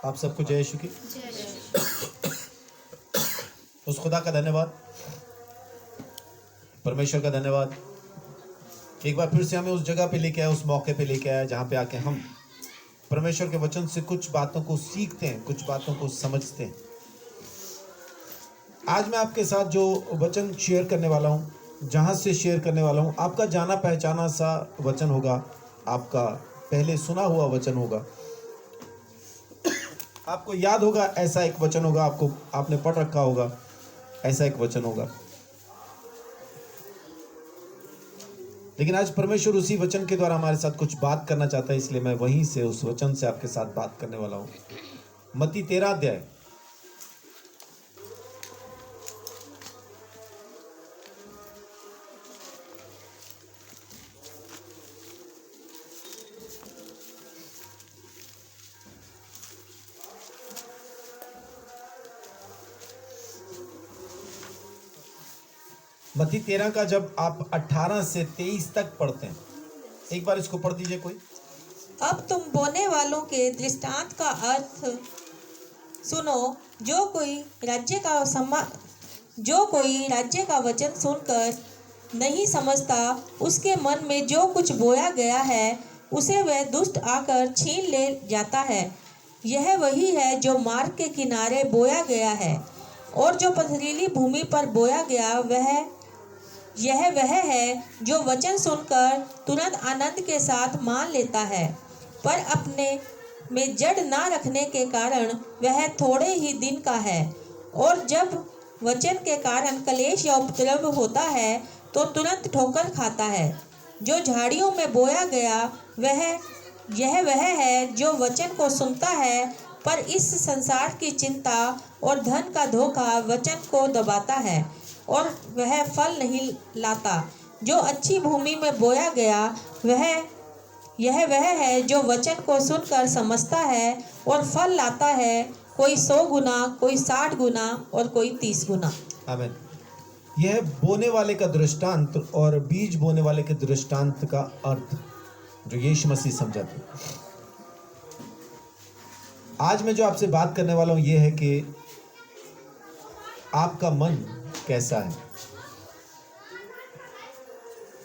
आप सबको जय यीशु की। उस खुदा का धन्यवाद, परमेश्वर का धन्यवाद कि एक बार फिर से हमें उस जगह पे लेके आया, उस मौके पे लेके आया जहाँ पे आके हम परमेश्वर के वचन से कुछ बातों को सीखते हैं, कुछ बातों को समझते हैं। आज मैं आपके साथ जो वचन शेयर करने वाला हूँ, जहाँ से शेयर करने वाला हूँ, आपका जाना पहचाना सा वचन होगा, आपका पहले सुना हुआ वचन होगा, आपको याद होगा ऐसा एक वचन होगा, आपने पढ़ रखा होगा ऐसा एक वचन होगा। लेकिन आज परमेश्वर उसी वचन के द्वारा हमारे साथ कुछ बात करना चाहता है, इसलिए मैं वहीं से उस वचन से आपके साथ बात करने वाला हूँ। मत्ती 13 अध्याय, मत्ती 13 का जब आप 18 से 23 तक पढ़ते हैं, एक बार इसको पढ़ दीजिए कोई। अब तुम बोने वालों के दृष्टांत का अर्थ सुनो। जो कोई राज्य का वचन सुनकर नहीं समझता, उसके मन में जो कुछ बोया गया है उसे वह दुष्ट आकर छीन ले जाता है। यह वही है जो मार्ग के किनारे बोया गया है, और जो पथरीली भूमि पर बोया गया यह वह है जो वचन सुनकर तुरंत आनंद के साथ मान लेता है, पर अपने में जड़ ना रखने के कारण वह थोड़े ही दिन का है, और जब वचन के कारण क्लेश या उपद्रव होता है तो तुरंत ठोकर खाता है। जो झाड़ियों में बोया गया यह वह है जो वचन को सुनता है, पर इस संसार की चिंता और धन का धोखा वचन को दबाता है और वह फल नहीं लाता। जो अच्छी भूमि में बोया गया यह वह है जो वचन को सुनकर समझता है और फल लाता है, कोई 100 गुना, कोई 60 गुना और कोई 30 गुना। आमीन। यह बोने वाले का दृष्टांत और बीज बोने वाले के दृष्टांत का अर्थ जो यीशु मसीह समझाते। आज मैं जो आपसे बात करने वाला हूं यह है कि आपका मन कैसा है,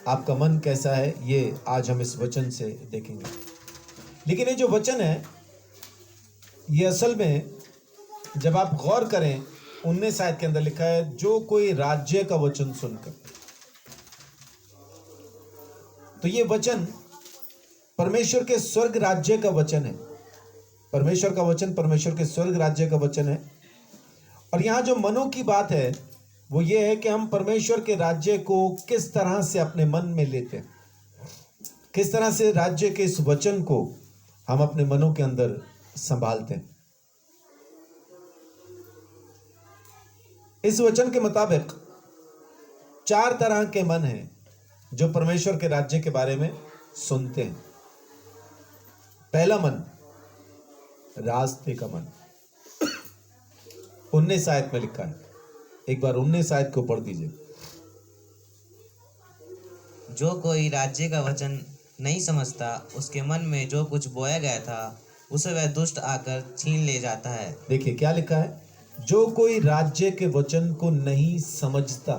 आपका मन कैसा है, ये आज हम इस वचन से देखेंगे। लेकिन ये जो वचन है ये असल में जब आप गौर करें 19 आयत के अंदर लिखा है, जो कोई राज्य का वचन सुनकर। तो ये वचन परमेश्वर के स्वर्ग राज्य का वचन है। परमेश्वर का वचन परमेश्वर के स्वर्ग राज्य का वचन है। और यहां जो मनों की बात है वो ये है कि हम परमेश्वर के राज्य को किस तरह से अपने मन में लेते हैं, किस तरह से राज्य के इस वचन को हम अपने मनों के अंदर संभालते हैं। इस वचन के मुताबिक 4 तरह के मन हैं जो परमेश्वर के राज्य के बारे में सुनते हैं। पहला मन, रास्ते का मन। 19 आयत में लिखा है, एक बार 19 आयत को पढ़ दीजिए। जो कोई राज्य का वचन नहीं समझता, उसके मन में जो कुछ बोया गया था उसे वह दुष्ट आकर छीन ले जाता है। देखिए क्या लिखा है, जो कोई राज्य के वचन को नहीं समझता।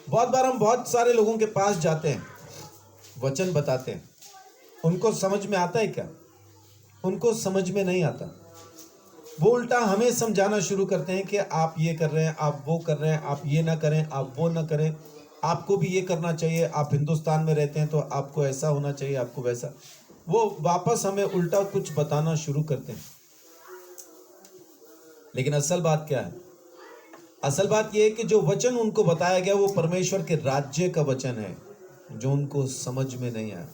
बहुत बार हम बहुत सारे लोगों के पास जाते हैं, वचन बताते हैं, उनको समझ में आता है क्या? उनको समझ में नहीं आता। वो उल्टा हमें समझाना शुरू करते हैं कि आप ये कर रहे हैं, आप वो कर रहे हैं, आप ये ना करें, आप वो ना करें, आपको भी ये करना चाहिए, आप हिंदुस्तान में रहते हैं तो आपको ऐसा होना चाहिए, आपको वैसा। वो वापस हमें उल्टा कुछ बताना शुरू करते हैं। लेकिन असल बात क्या है? असल बात यह है कि जो वचन उनको बताया गया वो परमेश्वर के राज्य का वचन है जो उनको समझ में नहीं आया।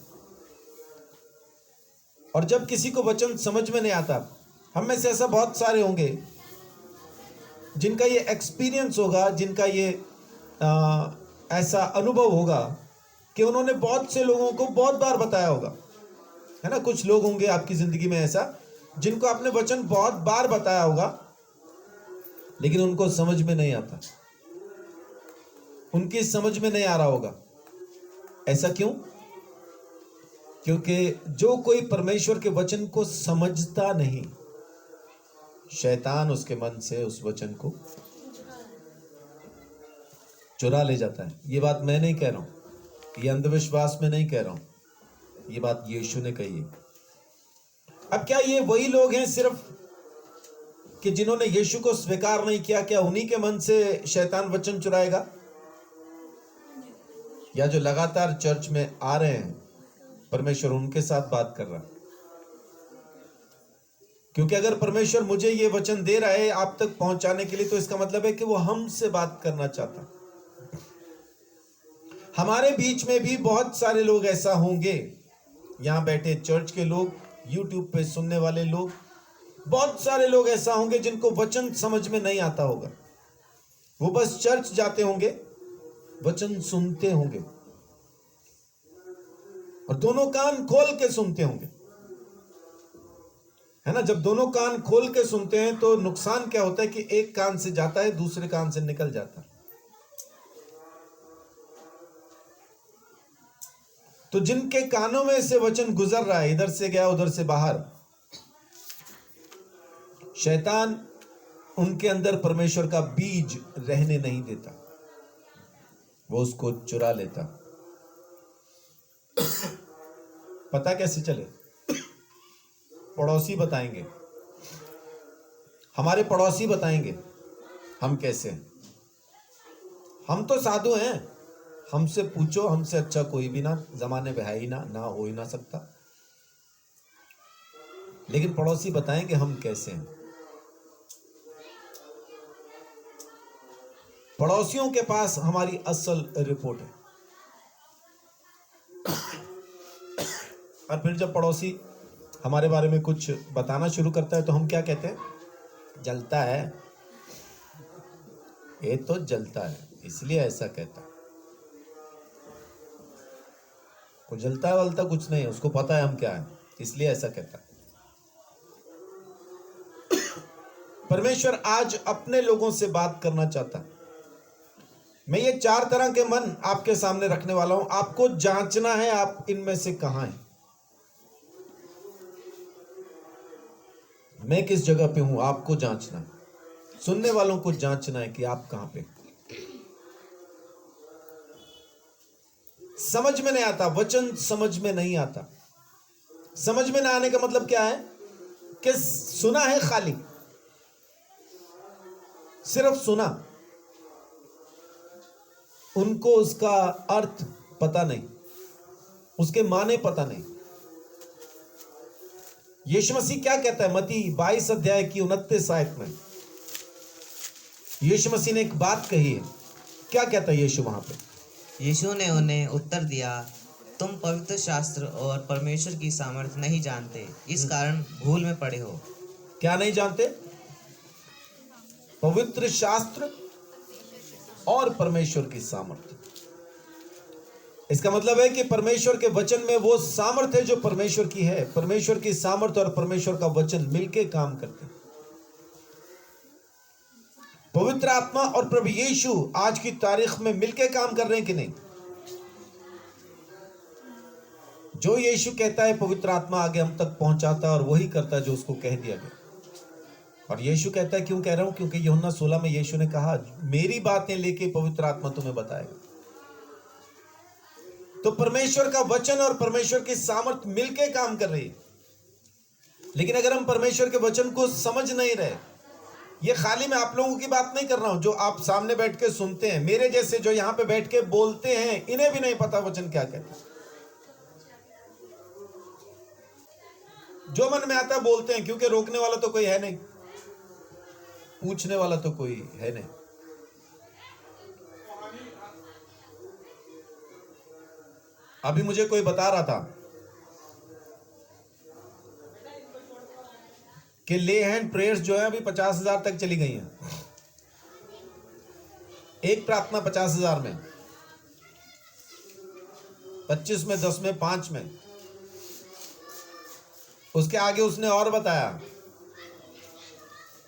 और जब किसी को वचन समझ में नहीं आता, हम में से ऐसा बहुत सारे होंगे जिनका ये एक्सपीरियंस होगा, जिनका ये ऐसा अनुभव होगा कि उन्होंने बहुत से लोगों को बहुत बार बताया होगा, है ना। कुछ लोग होंगे आपकी जिंदगी में ऐसा जिनको आपने वचन बहुत बार बताया होगा, लेकिन उनको समझ में नहीं आता, उनकी समझ में नहीं आ रहा होगा। ऐसा क्यों? क्योंकि जो कोई परमेश्वर के वचन को समझता नहीं, शैतान उसके मन से उस वचन को चुरा ले जाता है। ये बात मैं नहीं कह रहा हूं, ये अंधविश्वास में नहीं कह रहा हूं, ये बात यीशु ने कही है। अब क्या ये वही लोग हैं सिर्फ कि जिन्होंने यीशु को स्वीकार नहीं किया, क्या उन्हीं के मन से शैतान वचन चुराएगा? या जो लगातार चर्च में आ रहे हैं, परमेश्वर उनके साथ बात कर रहा है? क्योंकि अगर परमेश्वर मुझे ये वचन दे रहा है आप तक पहुंचाने के लिए, तो इसका मतलब है कि वो हमसे बात करना चाहता है। हमारे बीच में भी बहुत सारे लोग ऐसा होंगे, यहां बैठे चर्च के लोग, यूट्यूब पे सुनने वाले लोग, बहुत सारे लोग ऐसा होंगे जिनको वचन समझ में नहीं आता होगा। वो बस चर्च जाते होंगे, वचन सुनते होंगे और दोनों कान खोल के सुनते होंगे, है ना। जब दोनों कान खोल के सुनते हैं तो नुकसान क्या होता है कि एक कान से जाता है, दूसरे कान से निकल जाता है। तो जिनके कानों में से वचन गुजर रहा है, इधर से गया उधर से बाहर, शैतान उनके अंदर परमेश्वर का बीज रहने नहीं देता, वो उसको चुरा लेता। पता कैसे चले? पड़ोसी बताएंगे, हमारे पड़ोसी बताएंगे हम कैसे हैं। हम तो साधु हैं, हमसे पूछो, हमसे अच्छा कोई भी ना जमाने में है ही ना हो ही ना सकता। लेकिन पड़ोसी बताएंगे हम कैसे हैं। पड़ोसियों के पास हमारी असल रिपोर्ट है। और फिर जब पड़ोसी हमारे बारे में कुछ बताना शुरू करता है तो हम क्या कहते हैं? जलता है, ये तो जलता है इसलिए ऐसा कहता है। को जलता है वलता कुछ नहीं है, उसको पता है हम क्या है, इसलिए ऐसा कहता है। परमेश्वर आज अपने लोगों से बात करना चाहता है। मैं ये 4 तरह के मन आपके सामने रखने वाला हूं, आपको जांचना है आप इनमें से कहां हैं। मैं किस जगह पे हूं आपको जांचना है, सुनने वालों को जांचना है कि आप कहां पे। समझ में नहीं आता, वचन समझ में नहीं आता। समझ में ना आने का मतलब क्या है कि सुना है, खाली सिर्फ सुना, उनको उसका अर्थ पता नहीं, उसके माने पता नहीं। यीशु मसीह क्या कहता है? मत्ती 22 अध्याय की 29 आयत में यीशु मसीह ने एक बात कही है। क्या कहता है यीशु वहां पे? यीशु ने उन्हें उत्तर दिया, तुम पवित्र शास्त्र और परमेश्वर की सामर्थ्य नहीं जानते, इस कारण भूल में पड़े हो। क्या नहीं जानते? पवित्र शास्त्र और परमेश्वर की सामर्थ्य। इसका मतलब है कि परमेश्वर के वचन में वो सामर्थ्य है जो परमेश्वर की है। परमेश्वर की सामर्थ्य और परमेश्वर का वचन मिलके काम करते हैं। पवित्र आत्मा और प्रभु यीशु आज की तारीख में मिलके काम कर रहे हैं कि नहीं? जो यीशु कहता है पवित्र आत्मा आगे हम तक पहुंचाता है और वही करता है जो उसको कह दिया गया। और यीशु कहता है, क्यों कह रहा हूं? क्योंकि यूहन्ना 16 में यीशु ने कहा, मेरी बातें लेके पवित्र आत्मा तुम्हें बताएगा। तो परमेश्वर का वचन और परमेश्वर की सामर्थ्य मिलके काम कर रही है। लेकिन अगर हम परमेश्वर के वचन को समझ नहीं रहे, ये खाली मैं आप लोगों की बात नहीं कर रहा हूं जो आप सामने बैठ के सुनते हैं, मेरे जैसे जो यहां पे बैठ के बोलते हैं, इन्हें भी नहीं पता वचन क्या कहता है। जो मन में आता है बोलते हैं, क्योंकि रोकने वाला तो कोई है नहीं, पूछने वाला तो कोई है नहीं। अभी मुझे कोई बता रहा था कि ले हैंड प्रेयर्स जो है अभी 50,000 तक चली गई हैं। एक प्रार्थना 50,000 में, 25 में, 10 में, 5 में। उसके आगे उसने और बताया,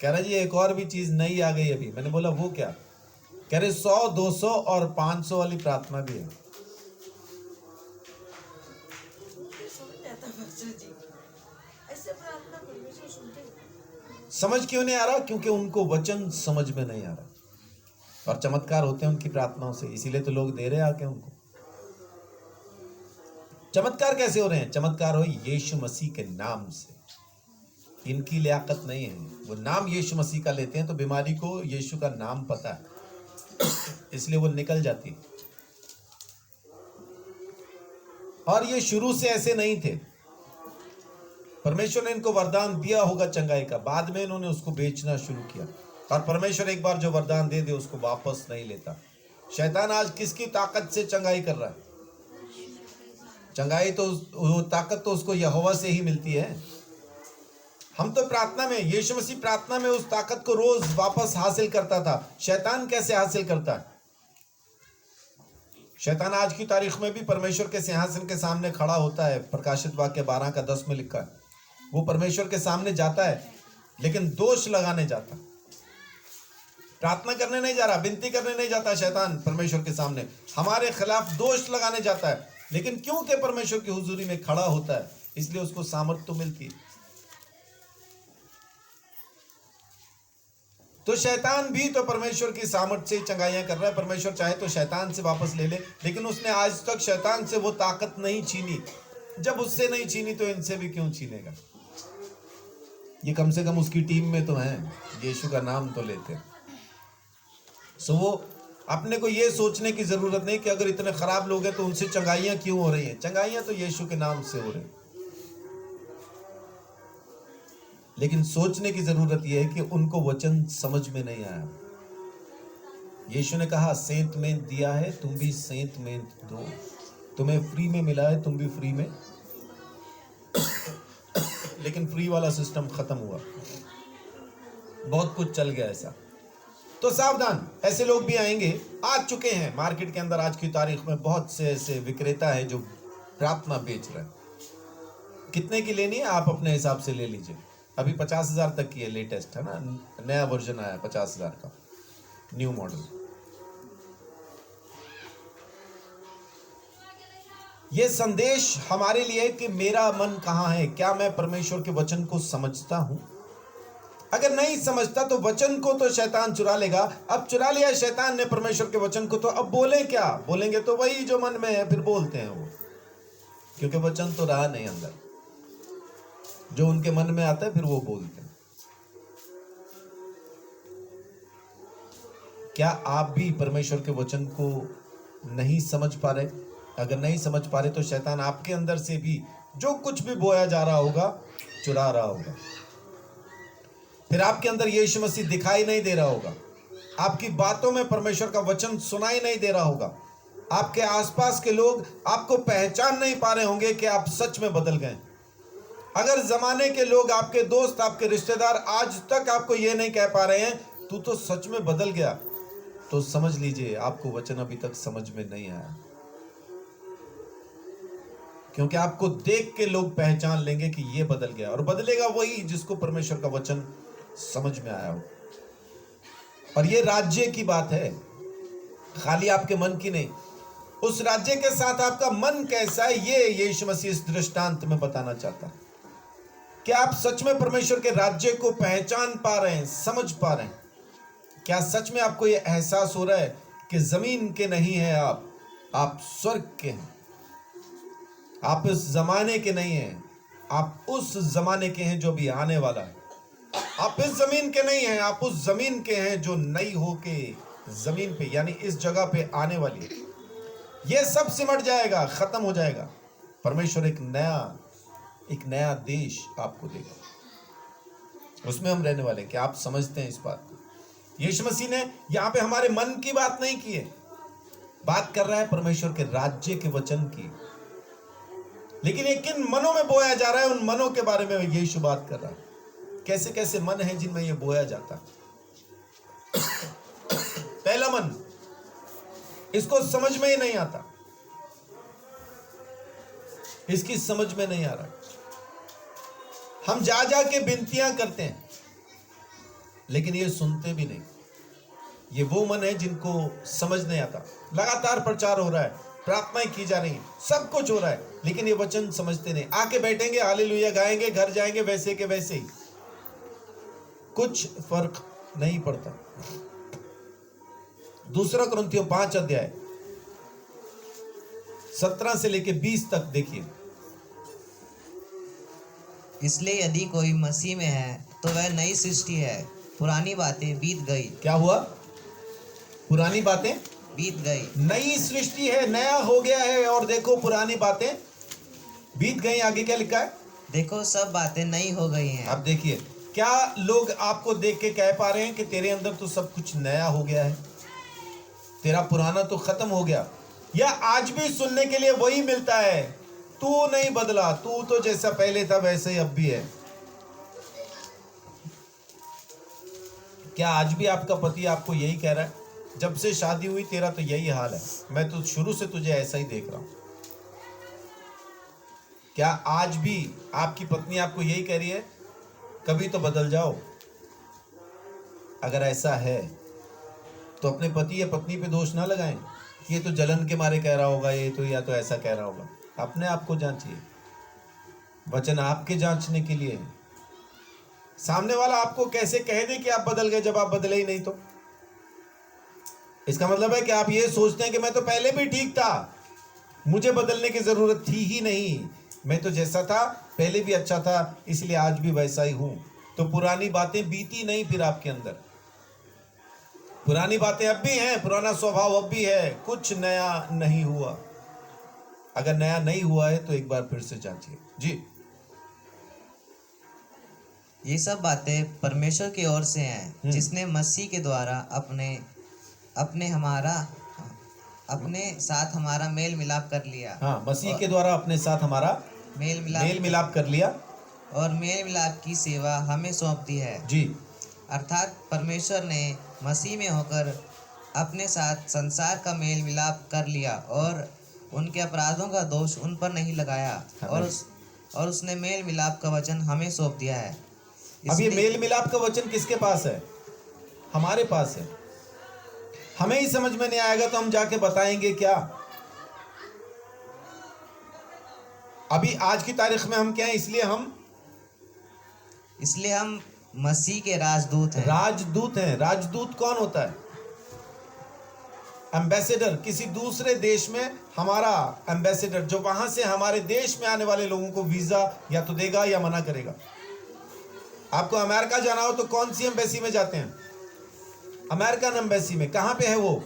कह रहा जी एक और भी चीज नई आ गई अभी। मैंने बोला वो क्या? कह रहे 100, 200 और 500 वाली प्रार्थना भी है। समझ क्यों नहीं आ रहा? क्योंकि उनको वचन समझ में नहीं आ रहा, और चमत्कार होते हैं उनकी प्रार्थनाओं से, इसीलिए तो लोग दे रहे आके उनको। चमत्कार कैसे हो रहे हैं? चमत्कार हो यीशु मसीह के नाम से। इनकी लियाकत नहीं है, वो नाम यीशु मसीह का लेते हैं तो बीमारी को यीशु का नाम पता है, इसलिए वो निकल जाती है। और ये शुरू से ऐसे नहीं थे। परमेश्वर ने इनको वरदान दिया होगा चंगाई का, बाद में इन्होंने उसको बेचना शुरू किया। और परमेश्वर एक बार जो वरदान दे दे उसको वापस नहीं लेता। शैतान आज किसकी ताकत से चंगाई कर रहा है? चंगाई तो वो ताकत तो उसको यहोवा से ही मिलती है। हम तो प्रार्थना में, यीशु मसीह प्रार्थना में उस ताकत को रोज वापस हासिल करता था। शैतान कैसे हासिल करता है? शैतान आज की तारीख में भी परमेश्वर के सिंहासन के सामने खड़ा होता है। प्रकाशित वाक्य 12:10 में लिखा है, वो परमेश्वर के सामने जाता है, लेकिन दोष लगाने जाता, प्रार्थना करने नहीं जा रहा, विनती करने नहीं जाता। शैतान परमेश्वर के सामने हमारे खिलाफ दोष लगाने जाता है, लेकिन क्योंकि परमेश्वर की हुजूरी में खड़ा होता है, इसलिए उसको सामर्थ तो मिलती है। तो शैतान भी तो परमेश्वर की सामर्थ से चंगाइयां कर रहा है। परमेश्वर चाहे तो शैतान से वापस ले ले, लेकिन उसने आज तक शैतान से वो ताकत नहीं छीनी। जब उससे नहीं छीनी तो इनसे भी क्यों छीनेगा? ये कम से कम उसकी टीम में तो हैं, यीशु का नाम तो लेते हैं। सो वो अपने को ये सोचने की जरूरत नहीं कि अगर इतने खराब लोग हैं तो उनसे चंगाइयां क्यों हो रही हैं। चंगाइयां तो यीशु के नाम से हो रही हैं, लेकिन सोचने की जरूरत यह है कि उनको वचन समझ में नहीं आया। यीशु ने कहा सेंत में दिया है, तुम भी सेंत में दो। तुम्हें फ्री में मिला है, तुम भी फ्री में। लेकिन फ्री वाला सिस्टम खत्म हुआ, बहुत कुछ चल गया ऐसा। तो सावधान, ऐसे लोग भी आएंगे, आ चुके हैं मार्केट के अंदर। आज की तारीख में बहुत से ऐसे विक्रेता हैं जो प्रार्थना बेच रहे हैं। कितने की लेनी है आप अपने हिसाब से ले लीजिए। अभी 50,000 तक की है, लेटेस्ट है ना, नया वर्जन आया 50,000 का, न्यू मॉडल। ये संदेश हमारे लिए कि मेरा मन कहाँ है, क्या मैं परमेश्वर के वचन को समझता हूं? अगर नहीं समझता तो वचन को तो शैतान चुरा लेगा। अब चुरा लिया शैतान ने परमेश्वर के वचन को, तो अब बोले क्या? बोलेंगे तो वही जो मन में है, फिर बोलते हैं वो, क्योंकि वचन तो रहा नहीं अंदर। जो उनके मन में आता है फिर वो बोलते हैं। क्या आप भी परमेश्वर के वचन को नहीं समझ पा रहे? अगर नहीं समझ पा रहे तो शैतान आपके अंदर से भी जो कुछ भी बोया जा रहा होगा चुरा रहा होगा। फिर आपके अंदर यीशु मसीह दिखाई नहीं दे रहा होगा, आपकी बातों में परमेश्वर का वचन सुनाई नहीं दे रहा होगा, आपके आसपास के लोग आपको पहचान नहीं पा रहे होंगे कि आप सच में बदल गए। अगर जमाने के लोग, आपके दोस्त, आपके रिश्तेदार आज तक आपको यह नहीं कह पा रहे हैं तू तो सच में बदल गया, तो समझ लीजिए आपको वचन अभी तक समझ में नहीं आया। क्योंकि आपको देख के लोग पहचान लेंगे कि ये बदल गया, और बदलेगा वही जिसको परमेश्वर का वचन समझ में आया हो। और ये राज्य की बात है, खाली आपके मन की नहीं। उस राज्य के साथ आपका मन कैसा है, ये यीशु मसीह इस दृष्टांत में बताना चाहता है। क्या आप सच में परमेश्वर के राज्य को पहचान पा रहे हैं, समझ पा रहे हैं? क्या सच में आपको यह एहसास हो रहा है कि जमीन के नहीं है आप स्वर्ग के हैं? आप इस जमाने के नहीं हैं, आप उस जमाने के हैं जो भी आने वाला है। आप इस जमीन के नहीं हैं, आप उस जमीन के हैं जो नई होके जमीन पे, यानी इस जगह पे आने वाली है। ये सब सिमट जाएगा, खत्म हो जाएगा। परमेश्वर एक नया देश आपको देगा, उसमें हम रहने वाले हैं। क्या आप समझते हैं इस बात को? यीशु मसीह ने यहां पे हमारे मन की बात नहीं की है, बात कर रहा है परमेश्वर के राज्य के वचन की। लेकिन ये किन मनों में बोया जा रहा है, उन मनों के बारे में यीशु बात कर रहा है। कैसे कैसे मन है जिनमें ये बोया जाता है। पहला मन, इसको समझ में ही नहीं आता, इसकी समझ में नहीं आ रहा। हम जा के विनतियां करते हैं, लेकिन ये सुनते भी नहीं। ये वो मन है जिनको समझ नहीं आता। लगातार प्रचार हो रहा है, प्रार्थनाएं की जा रही हैं, सब कुछ हो रहा है, लेकिन ये वचन समझते नहीं। आके बैठेंगे, हालेलुया गाएंगे, घर जाएंगे वैसे के वैसे ही, कुछ फर्क नहीं पड़ता। दूसरा कुरिन्थियों 5 अध्याय 17 से लेके 20 तक देखिए। इसलिए यदि कोई मसीह में है तो वह नई सृष्टि है, पुरानी बातें बीत गई। क्या हुआ? पुरानी बातें बीत गई, नई सृष्टि है, नया हो गया है, और देखो पुरानी बातें बीत गई। आगे क्या लिखा है? देखो सब बातें नई हो गई हैं। अब देखिए, क्या लोग आपको देख के कह पा रहे हैं कि तेरे अंदर तो सब कुछ नया हो गया है, तेरा पुराना तो खत्म हो गया? या आज भी सुनने के लिए वही मिलता है, तू नहीं बदला, तू तो जैसा पहले था वैसे ही अब भी है? क्या आज भी आपका पति आपको यही कह रहा है, जब से शादी हुई तेरा तो यही हाल है, मैं तो शुरू से तुझे ऐसा ही देख रहा हूं? क्या आज भी आपकी पत्नी आपको यही कह रही है, कभी तो बदल जाओ? अगर ऐसा है तो अपने पति या पत्नी पे दोष ना लगाएं कि ये तो जलन के मारे कह रहा होगा, ये तो या तो ऐसा कह रहा होगा। अपने आप को जांचिए, वचन आपके जांचने के लिए है। सामने वाला आपको कैसे कह दे कि आप बदल गए जब आप बदले ही नहीं? तो इसका मतलब है कि आप ये सोचते हैं कि मैं तो पहले भी ठीक था, मुझे बदलने की जरूरत थी ही नहीं, मैं तो जैसा था पहले भी अच्छा था, इसलिए आज भी वैसा ही हूं। तो पुरानी बातें बीती नहीं, फिर आपके अंदर पुरानी बातें अब भी हैं, पुराना स्वभाव अब भी है, कुछ नया नहीं हुआ। अगर नया नहीं हुआ है तो एक बार फिर से जांचिए जी। ये सब बातें परमेश्वर की ओर से हैं, जिसने मसीह के द्वारा अपने साथ हमारा मेल मिलाप कर लिया। हाँ, मसीह के द्वारा अपने साथ हमारा मेल मेल मिलाप कर लिया, और मेल मिलाप की सेवा हमें सौंप दी है जी। अर्थात परमेश्वर ने मसीह में होकर अपने साथ संसार का मेल मिलाप कर लिया और उनके अपराधों का दोष उन पर नहीं लगाया, और उसने मेल मिलाप का वचन हमें सौंप दिया है। अब ये मेल मिलाप का वचन किसके पास है? हमारे पास है। हमें ही समझ में नहीं आएगा तो हम जाके बताएंगे क्या? अभी आज की तारीख में हम क्या हैं? इसलिए हम मसीह के राजदूत हैं। राजदूत हैं। राजदूत कौन होता है? एम्बेसडर। किसी दूसरे देश में हमारा एम्बेसडर, जो वहां से हमारे देश में आने वाले लोगों को वीजा या तो देगा या मना करेगा। आपको अमेरिका जाना हो तो कौन सी एम्बेसी में जाते हैं? अमेरिकन एम्बेसी में। कहां पे है वो?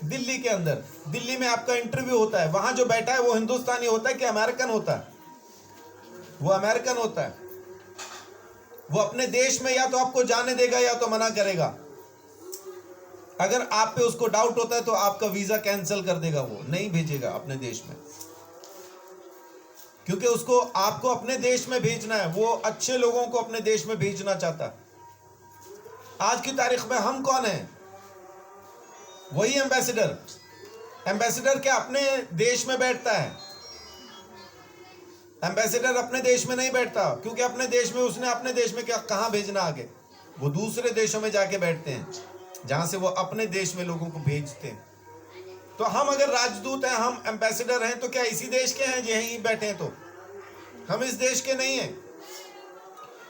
दिल्ली के अंदर। दिल्ली में आपका इंटरव्यू होता है, वहां जो बैठा है वो हिंदुस्तानी होता है कि अमेरिकन होता है? वो अमेरिकन होता है। वो अपने देश में या तो आपको जाने देगा या तो मना करेगा। अगर आप पे उसको डाउट होता है तो आपका वीजा कैंसिल कर देगा, वो नहीं भेजेगा अपने देश में, क्योंकि उसको आपको अपने देश में भेजना है। वो अच्छे लोगों को अपने देश में भेजना चाहता है। आज की तारीख में हम कौन हैं? वही एम्बेसडर। एम्बेसडर क्या अपने देश में बैठता है? एम्बेसडर अपने देश में नहीं बैठता, क्योंकि अपने देश में उसने अपने देश में क्या कहां भेजना आगे? वो दूसरे देशों में जाके बैठते हैं जहां से वो अपने देश में लोगों को भेजते हैं। तो हम अगर राजदूत हैं, हम एम्बेसडर हैं, तो क्या इसी देश के हैं? यहीं बैठे हैं तो हम इस देश के नहीं हैं।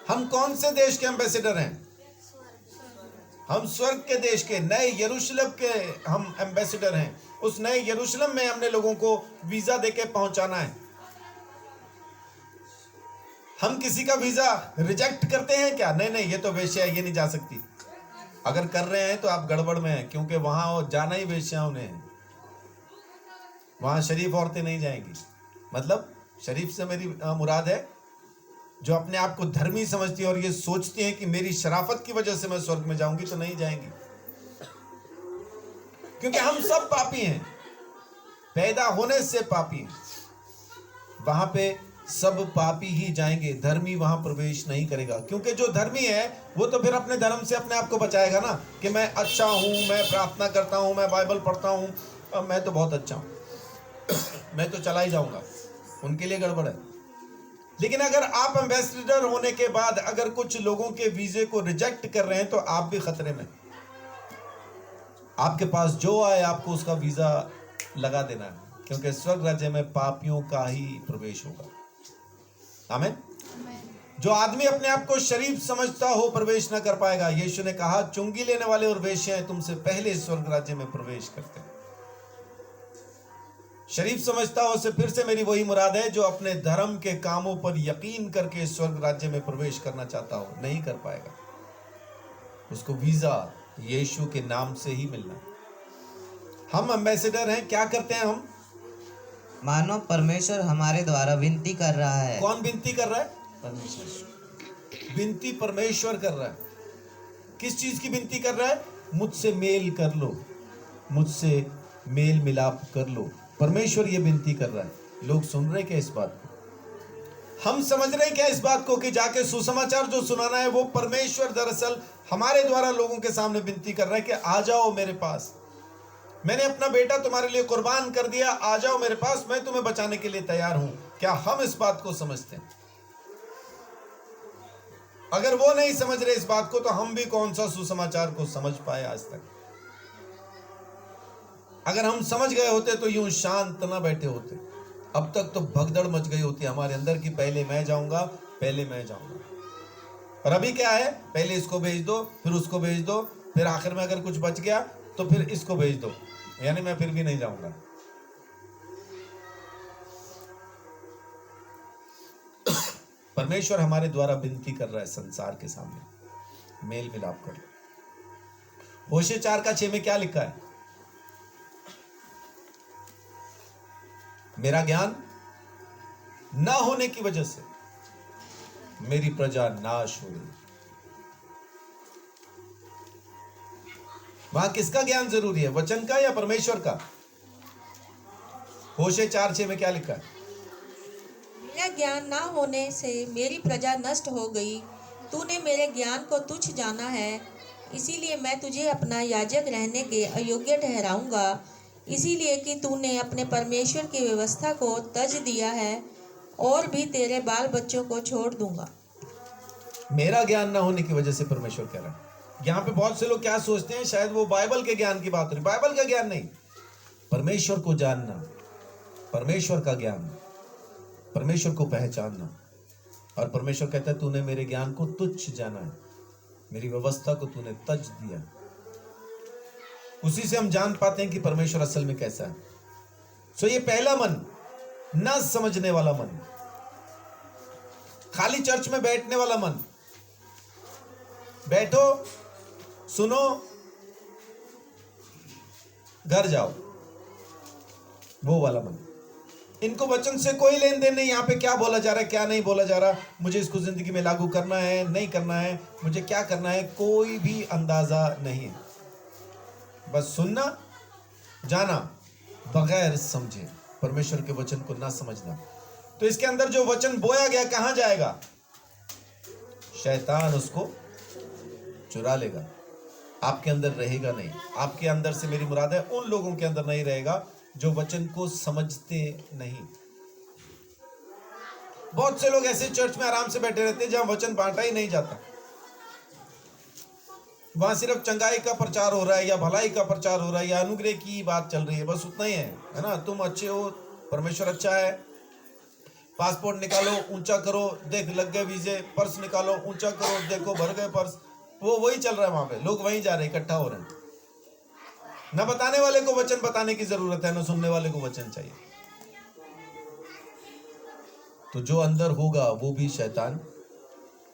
हम कौन से देश के एम्बेसडर हैं? हम स्वर्ग के देश के, नए यरूशलेम के हम एम्बेसडर हैं। उस नए यरूशलेम में हमने लोगों को वीजा देके पहुंचाना है। हम किसी का वीजा रिजेक्ट करते हैं क्या? नहीं नहीं, ये तो वेश्या है, ये नहीं जा सकती। अगर कर रहे हैं तो आप गड़बड़ में हैं, क्योंकि वहां जाना ही वेश्याओं ने है। वहां शरीफ औरतें नहीं जाएंगी। मतलब शरीफ से मेरी मुराद है जो अपने आप को धर्मी समझती है और ये सोचती है कि मेरी शराफत की वजह से मैं स्वर्ग में जाऊंगी, तो नहीं जाएंगी, क्योंकि हम सब पापी हैं, पैदा होने से पापी हैं। वहां पे सब पापी ही जाएंगे, धर्मी वहां प्रवेश नहीं करेगा। क्योंकि जो धर्मी है वो तो फिर अपने धर्म से अपने आप को बचाएगा ना, कि मैं अच्छा हूं, मैं प्रार्थना करता हूं, मैं बाइबल पढ़ता हूं, मैं तो बहुत अच्छा हूं, मैं तो चला ही जाऊंगा। उनके लिए गड़बड़ है। लेकिन अगर आप एम्बेसडर होने के बाद अगर कुछ लोगों के वीजे को रिजेक्ट कर रहे हैं तो आप भी खतरे में। आपके पास जो आए आपको उसका वीजा लगा देना है, क्योंकि स्वर्ग राज्य में पापियों का ही प्रवेश होगा। आमीन। जो आदमी अपने आप को शरीफ समझता हो प्रवेश न कर पाएगा। यीशु ने कहा, चुंगी लेने वाले और वेश्याएं तुमसे पहले स्वर्ग राज्य में प्रवेश करते हैं। शरीफ समझता हो से फिर से मेरी वही मुराद है जो अपने धर्म के कामों पर यकीन करके स्वर्ग राज्य में प्रवेश करना चाहता हो, नहीं कर पाएगा। उसको वीजा यीशु के नाम से ही मिलना। हम एम्बेसडर हैं। क्या करते हैं हम? मानो परमेश्वर हमारे द्वारा विनती कर रहा है। कौन विनती कर रहा है? परमेश्वर। विनती परमेश्वर कर रहा है। किस चीज की विनती कर रहा है? मुझसे मेल कर लो, मुझसे मेल मिलाप कर लो। परमेश्वर ये विनती कर रहा है। लोग सुन रहे क्या इस बात को? हम समझ रहे क्या इस बात को कि जाके सुसमाचार जो सुनाना है वो परमेश्वर दरअसल हमारे द्वारा लोगों के सामने विनती कर रहा है कि आ जाओ मेरे पास, मैंने अपना बेटा तुम्हारे लिए कुर्बान कर दिया, आ जाओ मेरे पास, मैं तुम्हें बचाने के लिए तैयार हूं। क्या हम इस बात को समझते हैं? अगर वो नहीं समझ रहे इस बात को तो हम भी कौन सा सुसमाचार को समझ पाए आज तक? अगर हम समझ गए होते तो यूं शांत ना बैठे होते। अब तक तो भगदड़ मच गई होती हमारे अंदर कि पहले मैं जाऊंगा, पहले मैं जाऊंगा। और अभी क्या है? पहले इसको भेज दो, फिर उसको भेज दो, फिर आखिर में अगर कुछ बच गया तो फिर इसको भेज दो, यानी मैं फिर भी नहीं जाऊंगा। परमेश्वर हमारे द्वारा विनती कर रहा है संसार के सामने, मेल मिलाप कर लो। होशे 4:6 में क्या लिखा है? मेरा ज्ञान ना होने की वजह से मेरी प्रजा नाश हो गई। वहां किसका ज्ञान जरूरी है? वचन का या परमेश्वर का? होशे 4:6 में क्या लिखा है? मेरा ज्ञान ना होने से मेरी प्रजा नष्ट हो गई। तूने मेरे ज्ञान को तुच्छ जाना है, इसीलिए मैं तुझे अपना याजक रहने के अयोग्य ठहराऊंगा, इसीलिए कि तूने अपने परमेश्वर की व्यवस्था को तज दिया है, और भी तेरे बाल बच्चों को छोड़ दूंगा। मेरा ज्ञान ना होने की वजह से परमेश्वर कह रहा है। यहाँ पे बहुत से लोग क्या सोचते हैं, शायद वो बाइबल के ज्ञान की बात हो रही। बाइबल का ज्ञान नहीं, परमेश्वर को जानना, परमेश्वर का ज्ञान, परमेश्वर को पहचानना। और परमेश्वर कहता है तूने मेरे ज्ञान को तुच्छ जाना है, मेरी व्यवस्था को तूने तज दिया। उसी से हम जान पाते हैं कि परमेश्वर असल में कैसा है। सो ये पहला मन, ना समझने वाला मन, खाली चर्च में बैठने वाला मन, बैठो सुनो घर जाओ, वो वाला मन। इनको वचन से कोई लेन देन नहीं। यहां पे क्या बोला जा रहा है, क्या नहीं बोला जा रहा, मुझे इसको जिंदगी में लागू करना है, नहीं करना है, मुझे क्या करना है, कोई भी अंदाजा नहीं है। बस सुनना, जाना, बगैर समझे, परमेश्वर के वचन को ना समझना। तो इसके अंदर जो वचन बोया गया कहां जाएगा? शैतान उसको चुरा लेगा, आपके अंदर रहेगा नहीं। आपके अंदर से मेरी मुराद है उन लोगों के अंदर नहीं रहेगा जो वचन को समझते नहीं। बहुत से लोग ऐसे चर्च में आराम से बैठे रहते हैं जहां वचन बांटा ही नहीं जाता। वहां सिर्फ चंगाई का प्रचार हो रहा है, या भलाई का प्रचार हो रहा है, या अनुग्रह की बात चल रही है, बस उतना ही है ना। तुम अच्छे हो, परमेश्वर अच्छा है, पासपोर्ट निकालो, ऊंचा करो, देख लग गए वीजे, पर्स निकालो, ऊंचा करो, देखो भर गए पर्स। वो वही चल रहा है वहां पे, लोग वहीं जा रहे हैं, इकट्ठा हो रहे हैं। न बताने वाले को वचन बताने की जरूरत है, न सुनने वाले को वचन चाहिए। तो जो अंदर होगा वो भी शैतान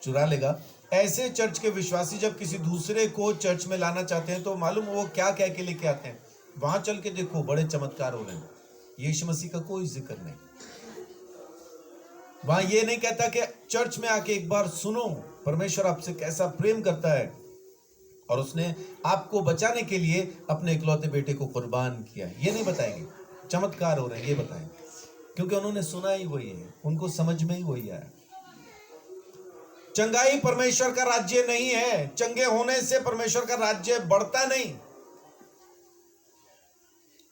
चुरा लेगा। ऐसे चर्च के विश्वासी जब किसी दूसरे को चर्च में लाना चाहते हैं तो मालूम वो क्या कह के लेके आते हैं, वहां चल के देखो बड़े चमत्कार हो रहे हैं, यीशु मसीह का कोई जिक्र नहीं। वहां ये नहीं कहता कि चर्च में आके एक बार सुनो परमेश्वर आपसे कैसा प्रेम करता है और उसने आपको बचाने के लिए अपने इकलौते बेटे को कुर्बान किया, ये नहीं बताएंगे। चमत्कार हो रहे हैं ये बताएंगे, क्योंकि उन्होंने सुना ही वही है, उनको समझ में ही वही आया। चंगाई परमेश्वर का राज्य नहीं है। चंगे होने से परमेश्वर का राज्य बढ़ता नहीं,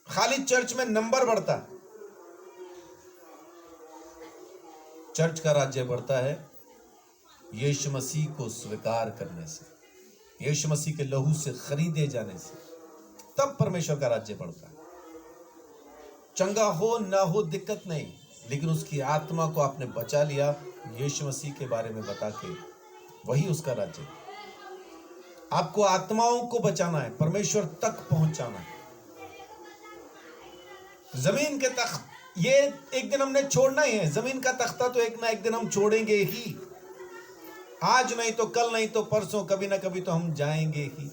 खाली चर्च में नंबर बढ़ता। चर्च का राज्य बढ़ता है यीशु मसीह को स्वीकार करने से, यीशु मसीह के लहू से खरीदे जाने से, तब परमेश्वर का राज्य बढ़ता है। चंगा हो ना हो दिक्कत नहीं, लेकिन उसकी आत्मा को आपने बचा लिया यीशु मसीह के बारे में बता के, वही उसका राज्य है। आपको आत्माओं को बचाना है, परमेश्वर तक पहुंचाना है। जमीन के तख्त ये एक दिन हमने छोड़ना ही है। जमीन का तख्ता तो एक ना एक दिन हम छोड़ेंगे ही। आज नहीं तो कल, नहीं तो परसों, कभी ना कभी तो हम जाएंगे ही।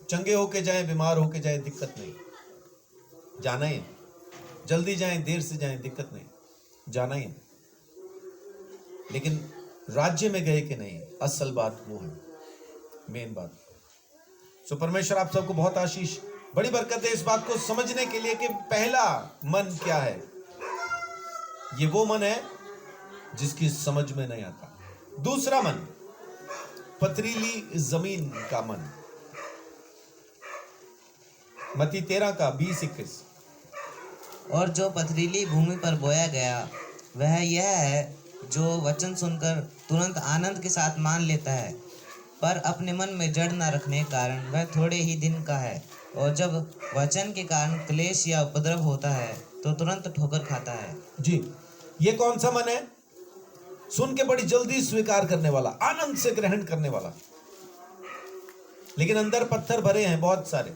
चंगे होके जाएं, बीमार होके जाएं, दिक्कत नहीं, जाना ही है। जल्दी जाएं, देर से जाएं, दिक्कत नहीं, जाना ही है। लेकिन राज्य में गए कि नहीं, असल बात वो है, मेन बात। सो परमेश्वर आप सबको बहुत आशीष, बड़ी बरकत है इस बात को समझने के लिए कि पहला मन क्या है। ये वो मन है जिसकी समझ में नहीं आता। दूसरा मन, पथरीली जमीन का मन। मत्ती 13 का 20-21। और जो पथरीली भूमि पर बोया गया वह यह है जो वचन सुनकर तुरंत आनंद के साथ मान लेता है, पर अपने मन में जड़ न रखने के कारण वह थोड़े ही दिन का है, और जब वचन के कारण क्लेश या उपद्रव होता है तो तुरंत ठोकर खाता है। जी, ये कौन सा मन है? सुन के बड़ी जल्दी स्वीकार करने वाला, आनंद से ग्रहण करने वाला, लेकिन अंदर पत्थर भरे हैं बहुत सारे।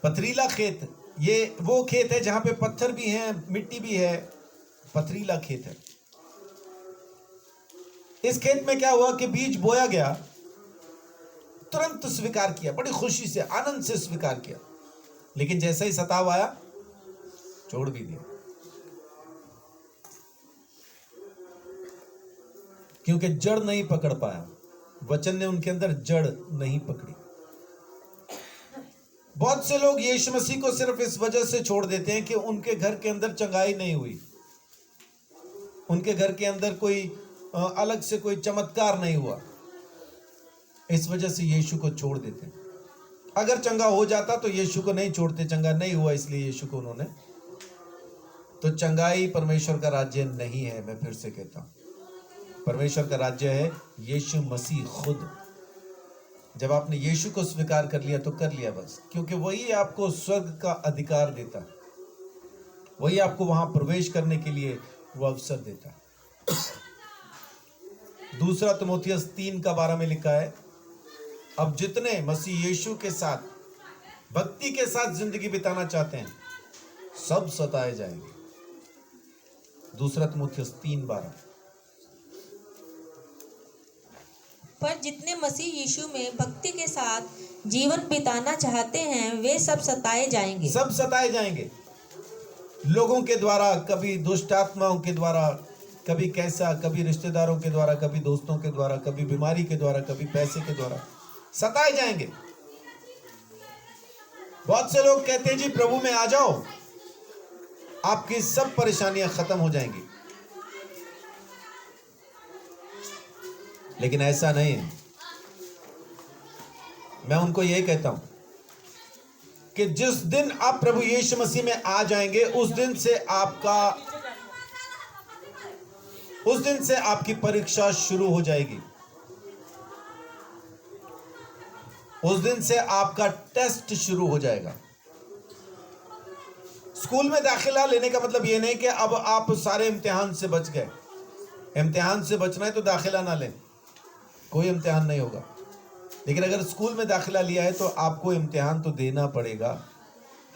पथरीला खेत, ये वो खेत है जहां पे पत्थर भी हैं, मिट्टी भी है, पथरीला खेत है। इस खेत में क्या हुआ कि बीज बोया गया, तुरंत स्वीकार किया, बड़ी खुशी से, आनंद से स्वीकार किया, लेकिन जैसे ही सताव आया छोड़ भी दिया, क्योंकि जड़ नहीं पकड़ पाया। वचन ने उनके अंदर जड़ नहीं पकड़ी। बहुत से लोग यीशु मसीह को सिर्फ इस वजह से छोड़ देते हैं कि उनके घर के अंदर चंगाई नहीं हुई, उनके घर के अंदर कोई अलग से कोई चमत्कार नहीं हुआ, इस वजह से यीशु को छोड़ देते हैं। अगर चंगा हो जाता तो यीशु को नहीं छोड़ते, चंगा नहीं हुआ इसलिए यीशु को उन्होंने। तो चंगाई परमेश्वर का राज्य नहीं है। मैं फिर से कहता हूं, परमेश्वर का राज्य है यीशु मसीह खुद। जब आपने यीशु को स्वीकार कर लिया तो कर लिया बस, क्योंकि वही आपको स्वर्ग का अधिकार देता है, वही आपको वहां प्रवेश करने के लिए वो अवसर देता है। दूसरा तिमोथियस 3:12 में लिखा है, अब जितने मसीह यीशु के साथ भक्ति के साथ जिंदगी बिताना चाहते हैं सब सताए जाएंगे। दूसरा तिमोथियस 3:12। पर जितने मसीह यीशु में भक्ति के साथ जीवन बिताना चाहते हैं वे सब सताए जाएंगे। सब सताए जाएंगे, लोगों के द्वारा, कभी दुष्ट आत्माओं के द्वारा, कभी कैसा, कभी रिश्तेदारों के द्वारा, कभी दोस्तों के द्वारा, कभी बीमारी के द्वारा, कभी पैसे के द्वारा सताए जाएंगे। बहुत से लोग कहते हैं जी प्रभु में आ जाओ, आपकी सब परेशानियां खत्म हो जाएंगी, लेकिन ऐसा नहीं है। मैं उनको यही कहता हूं कि जिस दिन आप प्रभु यीशु मसीह में आ जाएंगे उस दिन से आपकी परीक्षा शुरू हो जाएगी। उस दिन से आपका टेस्ट शुरू हो जाएगा। स्कूल में दाखिला लेने का मतलब यह नहीं कि अब आप सारे इम्तिहान से बच गए। इम्तिहान से बचना है तो दाखिला ना लें, कोई इम्तिहान नहीं होगा। लेकिन अगर स्कूल में दाखिला लिया है तो आपको इम्तिहान तो देना पड़ेगा,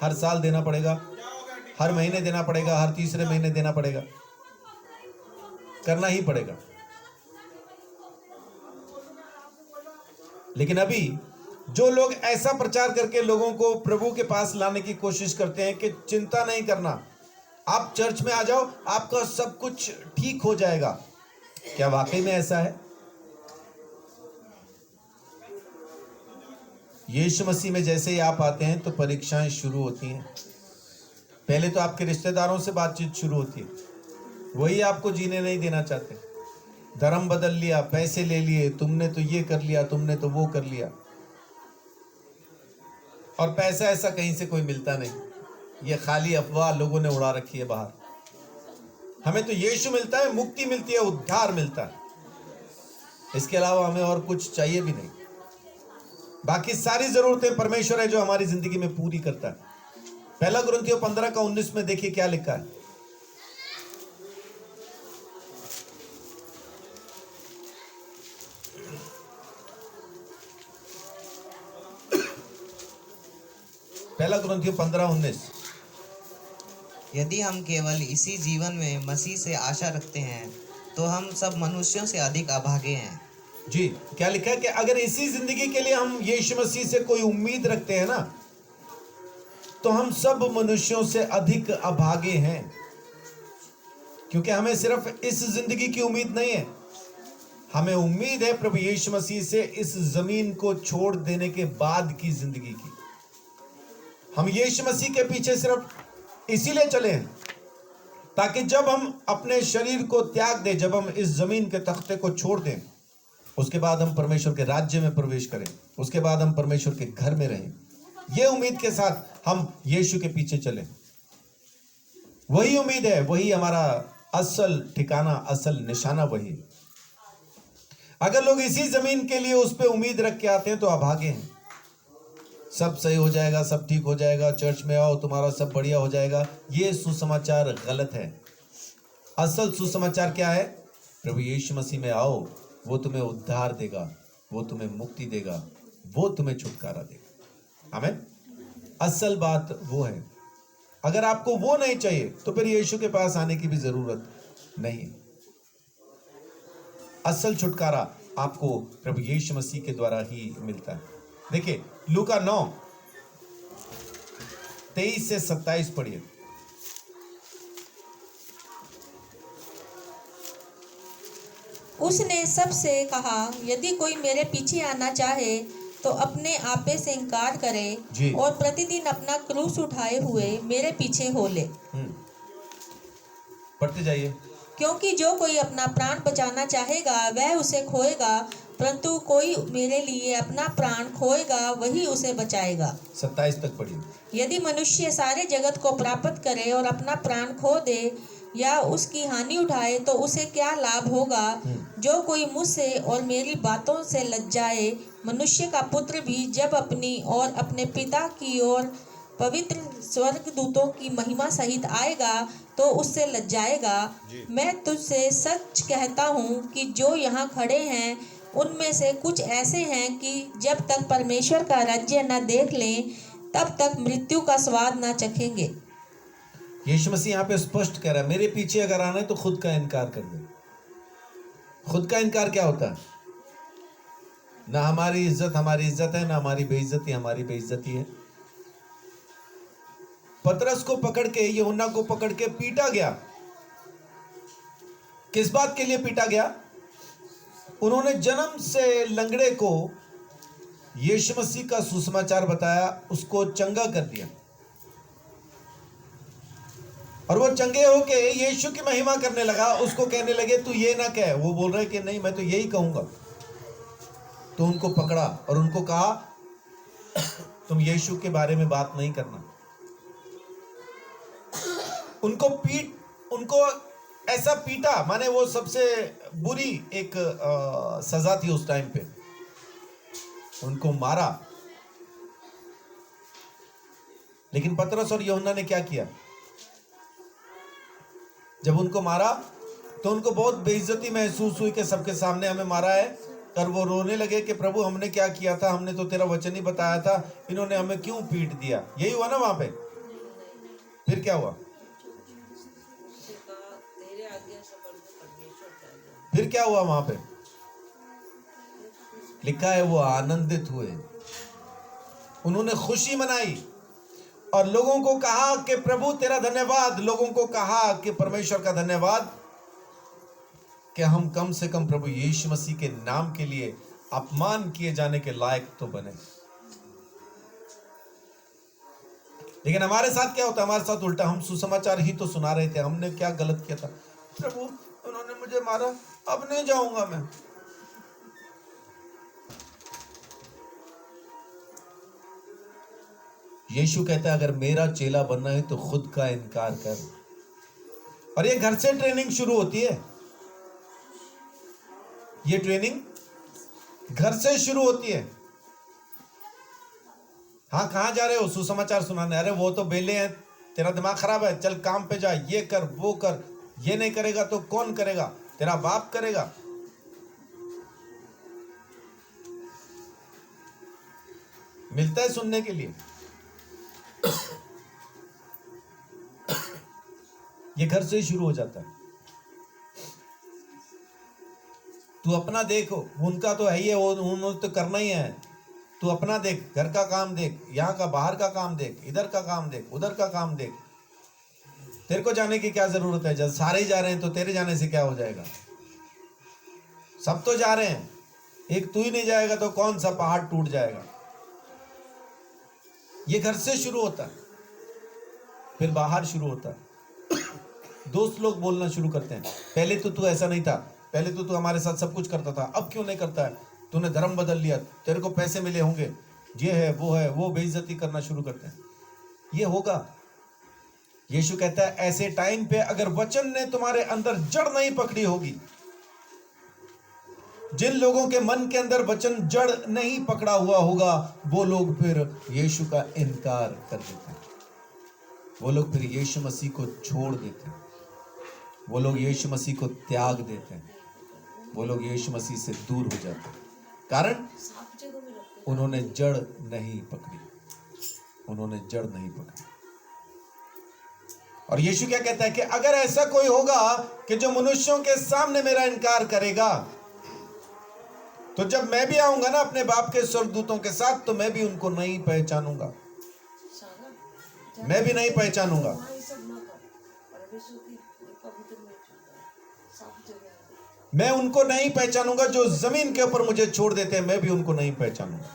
हर साल देना पड़ेगा, हर महीने देना पड़ेगा, हर तीसरे महीने देना पड़ेगा, करना ही पड़ेगा। लेकिन अभी जो लोग ऐसा प्रचार करके लोगों को प्रभु के पास लाने की कोशिश करते हैं कि चिंता नहीं करना, आप चर्च में आ जाओ, आपका सब कुछ ठीक हो जाएगा, क्या वाकई में ऐसा है? यीशु मसीह में जैसे ही आप आते हैं तो परीक्षाएं शुरू होती हैं। पहले तो आपके रिश्तेदारों से बातचीत शुरू होती है, वही आपको जीने नहीं देना चाहते। धर्म बदल लिया, पैसे ले लिए, तुमने तो ये कर लिया, तुमने तो वो कर लिया, और पैसा ऐसा कहीं से कोई मिलता नहीं, ये खाली अफवाह लोगों ने उड़ा रखी है बाहर। हमें तो यीशु मिलता है, मुक्ति मिलती है, उद्धार मिलता है, इसके अलावा हमें और कुछ चाहिए भी नहीं। बाकी सारी जरूरतें परमेश्वर है जो हमारी जिंदगी में पूरी करता है। पहला कुरिन्थियों 15:19 में देखिए क्या लिखा है। पहला कुरिन्थियों 15:19। यदि हम केवल इसी जीवन में मसीह से आशा रखते हैं तो हम सब मनुष्यों से अधिक अभागे हैं। जी, क्या लिखा है कि अगर इसी जिंदगी के लिए हम यीशु मसीह से कोई उम्मीद रखते हैं ना, तो हम सब मनुष्यों से अधिक अभागे हैं, क्योंकि हमें सिर्फ इस जिंदगी की उम्मीद नहीं है, हमें उम्मीद है प्रभु यीशु मसीह से इस जमीन को छोड़ देने के बाद की जिंदगी की। हम यीशु मसीह के पीछे सिर्फ इसीलिए चले हैं ताकि जब हम अपने शरीर को त्याग दें, जब हम इस जमीन के तख्ते को छोड़ दें, उसके बाद हम परमेश्वर के राज्य में प्रवेश करें, उसके बाद हम परमेश्वर के घर में रहें। ये उम्मीद के साथ हम यीशु के पीछे चलें। वही उम्मीद है, वही हमारा असल ठिकाना, असल निशाना वही। अगर लोग इसी जमीन के लिए उस पर उम्मीद रख के आते हैं तो अभागे हैं। सब सही हो जाएगा, सब ठीक हो जाएगा, चर्च में आओ तुम्हारा सब बढ़िया हो जाएगा, ये सुसमाचार गलत है। असल सुसमाचार क्या है? प्रभु यीशु मसीह में आओ, वो तुम्हें उद्धार देगा, वो तुम्हें मुक्ति देगा, वो तुम्हें छुटकारा देगा। आमीन। असल बात वो है। अगर आपको वो नहीं चाहिए तो फिर यीशु के पास आने की भी जरूरत नहीं। असल छुटकारा आपको प्रभु यीशु मसीह के द्वारा ही मिलता है। देखिए लूका 9:23 से 27 पढ़िए। उसने सबसे कहा, यदि कोई मेरे पीछे आना चाहे तो अपने आपे से इनकार करे जी। और प्रतिदिन अपना क्रूस उठाए हुए मेरे पीछे हो ले। पढ़ते जाइए। क्योंकि जो कोई अपना प्राण बचाना चाहेगा वह उसे खोएगा, परंतु कोई मेरे लिए अपना प्राण खोएगा वही उसे बचाएगा। 27 तक पढ़िए। यदि मनुष्य सारे जगत को प्राप्त करे और अपना प्राण खो दे या उसकी हानि उठाए तो उसे क्या लाभ होगा? जो कोई मुझसे और मेरी बातों से लज्जाए, मनुष्य का पुत्र भी जब अपनी और अपने पिता की और पवित्र स्वर्गदूतों की महिमा सहित आएगा तो उससे लज्जाएगा। मैं तुझसे सच कहता हूँ कि जो यहाँ खड़े हैं उनमें से कुछ ऐसे हैं कि जब तक परमेश्वर का राज्य न देख लें तब तक मृत्यु का स्वाद न चखेंगे। यीशु मसीह यहाँ पे स्पष्ट कह रहा है, मेरे पीछे अगर आना है तो खुद का इनकार कर दे। खुद का इनकार क्या होता है? ना हमारी इज्जत है, ना हमारी बेइज्जती हमारी बेइज्जती है। पतरस को पकड़ के, यूहन्ना को पकड़ के पीटा गया। किस बात के लिए पीटा गया? उन्होंने जन्म से लंगड़े को यीशु मसीह का सुसमाचार बताया, उसको चंगा कर दिया, और वो चंगे होके यीशु की महिमा करने लगा। उसको कहने लगे तू ये ना कह। वो बोल रहे कि नहीं, मैं तो यही कहूंगा। तो उनको पकड़ा और उनको कहा तुम यीशु के बारे में बात नहीं करना। उनको ऐसा पीटा, माने वो सबसे बुरी एक सजा थी उस टाइम पे। उनको मारा। लेकिन पतरस और यूहन्ना ने क्या किया? जब उनको मारा तो उनको बहुत बेइज्जती महसूस हुई कि सबके सामने हमें मारा है, और वो रोने लगे कि प्रभु हमने क्या किया था, हमने तो तेरा वचन ही बताया था, इन्होंने हमें क्यों पीट दिया। यही हुआ ना वहां पे। फिर क्या हुआ? फिर क्या हुआ वहां पे? लिखा है वो आनंदित हुए, उन्होंने खुशी मनाई और लोगों को कहा कि प्रभु तेरा धन्यवाद। लोगों को कहा कि परमेश्वर का धन्यवाद कि हम कम से कम प्रभु यीशु मसीह के नाम के लिए अपमान किए जाने के लायक तो बने। लेकिन हमारे साथ क्या होता है? हमारे साथ उल्टा। हम सुसमाचार ही तो सुना रहे थे, हमने क्या गलत किया था? प्रभु उन्होंने मुझे मारा, अब नहीं जाऊंगा मैं। यीशु कहता है अगर मेरा चेला बनना है तो खुद का इनकार कर। और ये घर से ट्रेनिंग शुरू होती है। ये ट्रेनिंग घर से शुरू होती है। हाँ कहाँ जा रहे हो? सुसमाचार सुनाने। अरे वो तो बेले हैं, तेरा दिमाग खराब है, चल काम पे जा, ये कर वो कर, ये नहीं करेगा तो कौन करेगा? तेरा बाप करेगा। मिलता है सुनने के लिए। ये घर से ही शुरू हो जाता है। तू अपना देखो, उनका तो है ही है, उन्होंने तो करना ही है। तू अपना देख, घर का काम देख, यहाँ का बाहर का काम देख, इधर का काम देख, उधर का काम देख। तेरे को जाने की क्या जरूरत है? जब सारे ही जा रहे हैं तो तेरे जाने से क्या हो जाएगा? सब तो जा रहे हैं, एक तू ही नहीं जाएगा तो कौन सा पहाड़ टूट जाएगा? ये घर से शुरू होता है, फिर बाहर शुरू होता है। दोस्त लोग बोलना शुरू करते हैं, पहले तो तू ऐसा नहीं था, पहले तो तू हमारे साथ सब कुछ करता था, अब क्यों नहीं करता है? तूने धर्म बदल लिया, तेरे को पैसे मिले होंगे, ये है, वो बेइज्जती करना शुरू करते हैं। ये होगा। यीशु कहता है ऐसे टाइम पे अगर वचन ने तुम्हारे अंदर जड़ नहीं पकड़ी होगी, जिन लोगों के मन के अंदर वचन जड़ नहीं पकड़ा हुआ होगा, वो लोग फिर यीशु का इनकार कर देते हैं। वो लोग फिर यीशु मसीह को छोड़ देते हैं। वो लोग यीशु मसीह को त्याग देते हैं। वो लोग यीशु मसीह से दूर हो जाते हैं। कारण उन्होंने जड़ नहीं पकड़ी। उन्होंने जड़ नहीं पकड़ी। और यीशु क्या कहता है कि अगर ऐसा कोई होगा कि जो मनुष्यों के सामने मेरा इनकार करेगा, तो जब मैं भी आऊंगा ना अपने बाप के स्वर्गदूतों के साथ, तो मैं भी उनको नहीं पहचानूंगा। मैं भी नहीं पहचानूंगा। मैं उनको नहीं पहचानूंगा। जो जमीन के ऊपर मुझे छोड़ देते हैं, मैं भी उनको नहीं पहचानूंगा।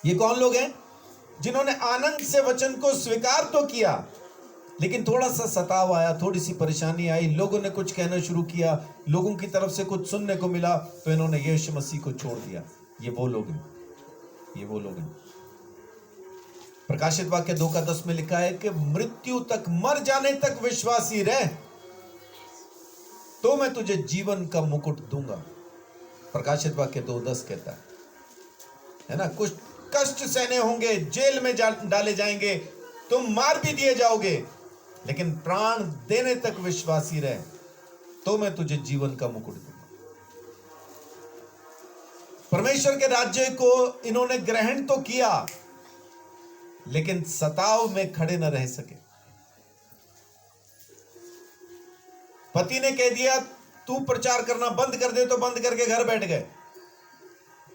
ये कौन लोग हैं? जिन्होंने आनंद से वचन को स्वीकार तो किया, लेकिन थोड़ा सा सताव आया, थोड़ी सी परेशानी आई, लोगों ने कुछ कहना शुरू किया, लोगों की तरफ से कुछ सुनने को मिला, तो इन्होंने यीशु मसीह को छोड़ दिया। ये वो लोग हैं। ये वो लोग हैं। प्रकाशित वाक्य 2:10 में लिखा है कि मृत्यु तक, मर जाने तक विश्वासी रह, तो मैं तुझे जीवन का मुकुट दूंगा। प्रकाशित वाक्य 2:10 कहता है ना। कुछ कष्ट सहने होंगे, जेल में डाले जाएंगे, तुम मार भी दिए जाओगे, लेकिन प्राण देने तक विश्वासी रहे, तो मैं तुझे जीवन का मुकुट दूंगा। परमेश्वर के राज्य को इन्होंने ग्रहण तो किया, लेकिन सताव में खड़े न रह सके। पति ने कह दिया तू प्रचार करना बंद कर दे, तो बंद करके घर बैठ गए।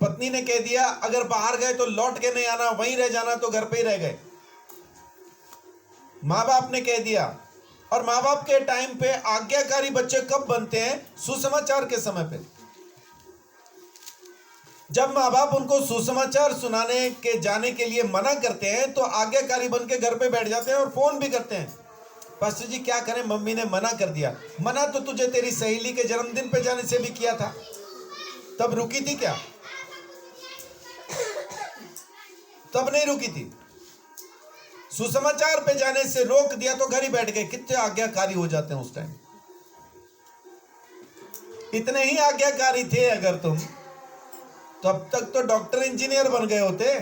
पत्नी ने कह दिया अगर बाहर गए तो लौट के नहीं आना, वहीं रह जाना, तो घर पे ही रह गए। माँ बाप ने कह दिया। और माँ बाप के टाइम पे आज्ञाकारी बच्चे कब बनते हैं? सुसमाचार के समय पे। जब माँ बाप उनको सुसमाचार सुनाने के जाने के लिए मना करते हैं, तो आज्ञाकारी बन के घर पे बैठ जाते हैं और फोन भी करते हैं, पास्टर जी क्या करें, मम्मी ने मना कर दिया। मना तो तुझे तेरी सहेली के जन्मदिन पे जाने से भी किया था, तब रुकी थी क्या? तब नहीं रुकी थी। सुसमाचार पे जाने से रोक दिया तो घर ही बैठ गए। कितने आज्ञाकारी हो जाते हैं उस टाइम। इतने ही आज्ञाकारी थे अगर तुम, तो अब तक तो डॉक्टर इंजीनियर बन गए होते।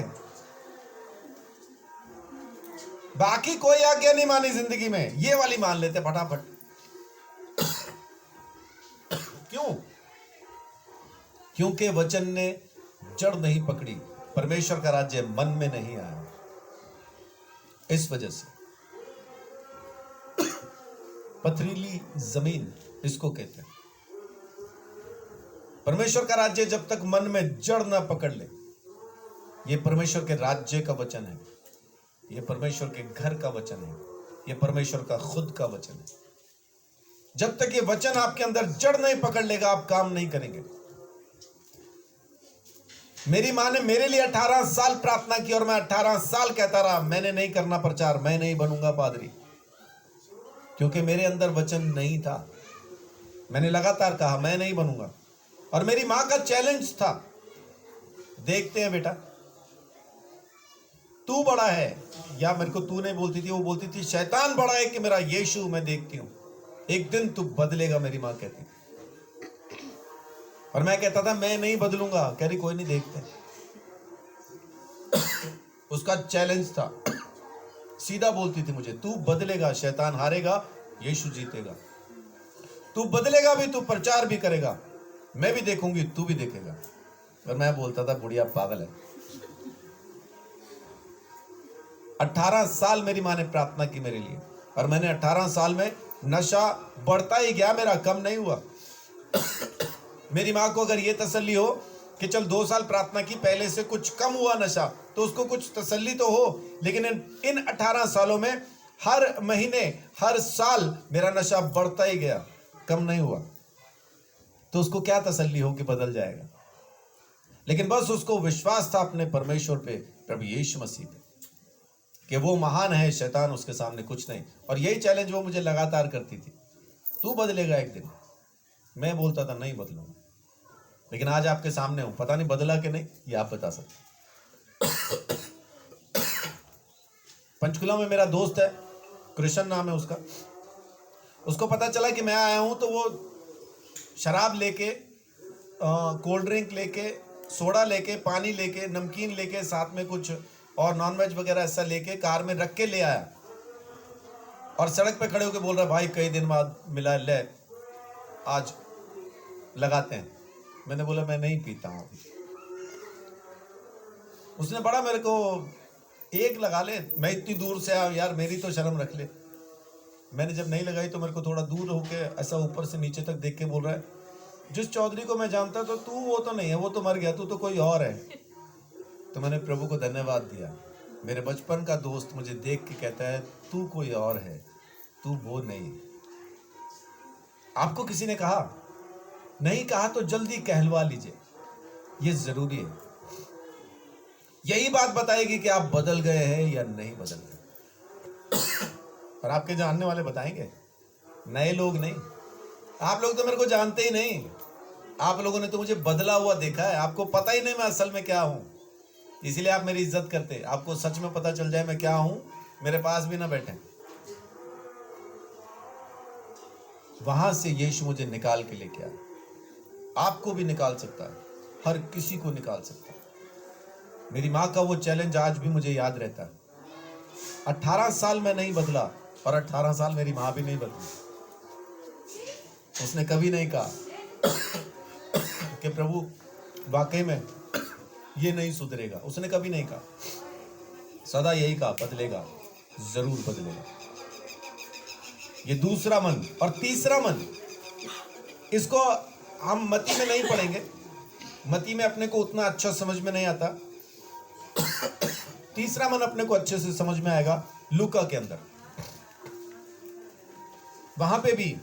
बाकी कोई आज्ञा नहीं मानी जिंदगी में, ये वाली मान लेते फटाफट। क्यों? क्योंकि वचन ने जड़ नहीं पकड़ी, परमेश्वर का राज्य मन में नहीं आया। इस वजह से पथरीली जमीन इसको कहते हैं। परमेश्वर का राज्य जब तक मन में जड़ ना पकड़ ले, यह परमेश्वर के राज्य का वचन है, यह परमेश्वर के घर का वचन है, यह परमेश्वर का खुद का वचन है। जब तक ये वचन आपके अंदर जड़ नहीं पकड़ लेगा, आप काम नहीं करेंगे। मेरी माँ ने मेरे लिए 18 साल प्रार्थना की और मैं 18 साल कहता रहा मैंने नहीं करना प्रचार, मैं नहीं बनूंगा पादरी, क्योंकि मेरे अंदर वचन नहीं था। मैंने लगातार कहा मैं नहीं बनूंगा। और मेरी माँ का चैलेंज था, देखते हैं बेटा तू बड़ा है, या मेरे को तू नहीं बोलती थी, वो बोलती थी शैतान बड़ा है कि मेरा यीशु मैं देखती हूं, एक दिन तू बदलेगा, मेरी माँ कहती। और मैं कहता था मैं नहीं बदलूंगा, कह रही कोई नहीं देखते। उसका चैलेंज था, सीधा बोलती थी मुझे, तू बदलेगा, शैतान हारेगा, यीशु जीतेगा। तू बदलेगा भी, तू प्रचार भी करेगा, मैं भी देखूंगी, तू भी देखेगा। और मैं बोलता था बुढ़िया पागल है। 18 साल मेरी माँ ने प्रार्थना की मेरे लिए, और मैंने 18 साल में नशा बढ़ता ही गया, मेरा कम नहीं हुआ। मेरी माँ को अगर ये तसल्ली हो कि चल 2 साल प्रार्थना की, पहले से कुछ कम हुआ नशा, तो उसको कुछ तसल्ली तो हो, लेकिन इन 18 सालों में हर महीने, हर साल मेरा नशा बढ़ता ही गया, कम नहीं हुआ। तो उसको क्या तसल्ली हो कि बदल जाएगा। लेकिन बस उसको विश्वास था अपने परमेश्वर पे, प्रभु यीशु मसीह पे, कि वो महान है, शैतान उसके सामने कुछ नहीं। और यही चैलेंज वो मुझे लगातार करती थी, तू बदलेगा एक दिन। मैं बोलता था नहीं बदलूंगा। लेकिन आज आपके सामने हूं, पता नहीं बदला कि नहीं, ये आप बता सकते। पंचकुला में मेरा दोस्त है, कृष्ण नाम है उसका। उसको पता चला कि मैं आया हूं, तो वो शराब लेके, कोल्ड ड्रिंक लेके, सोडा लेके, पानी लेके, नमकीन लेके, साथ में कुछ और नॉनवेज वगैरह ऐसा लेके कार में रख के ले आया, और सड़क पे खड़े होकर बोल रहा, भाई कई दिन बाद मिला, ले आज लगाते हैं। मैंने बोला मैं नहीं पीता हूं अभी। उसने बड़ा मेरे को, एक लगा ले, मैं इतनी दूर से आया यार, मेरी तो शर्म रख ले। मैंने जब नहीं लगाई तो मेरे को थोड़ा दूर होके ऐसा ऊपर से नीचे तक देख के बोल रहा है, जिस चौधरी को मैं जानता तो तू वो तो नहीं है, वो तो मर गया, तू तो कोई और है। तो मैंने प्रभु को धन्यवाद दिया, मेरे बचपन का दोस्त मुझे देख के कहता है तू कोई और है, तू वो नहीं। आपको किसी ने कहा, नहीं कहा तो जल्दी कहलवा लीजिए, ये जरूरी है। यही बात बताएगी कि आप बदल गए हैं या नहीं बदल गए। और आपके जानने वाले बताएंगे, नए लोग नहीं। आप लोग तो मेरे को जानते ही नहीं, आप लोगों ने तो मुझे बदला हुआ देखा है, आपको पता ही नहीं मैं असल में क्या हूं, इसीलिए आप मेरी इज्जत करते। आपको सच में पता चल जाए मैं क्या हूं, मेरे पास भी ना बैठे। वहां से यीशु मुझे निकाल के लेके आया। आपको भी निकाल सकता है, हर किसी को निकाल सकता है। मेरी माँ का वो चैलेंज आज भी मुझे याद रहता है। 18 साल में नहीं बदला, और 18 साल मेरी माँ भी नहीं बदली। उसने कभी नहीं कहा कि प्रभु वाकई में ये नहीं सुधरेगा, उसने कभी नहीं कहा। सदा यही कहा, बदलेगा, जरूर बदलेगा। ये दूसरा मन। और तीसरा मन, इसको हम मती में नहीं पढ़ेंगे, मती में अपने को उतना अच्छा समझ में नहीं आता। तीसरा मन अपने को अच्छे से समझ में आएगा लूका के अंदर। वहां पे भी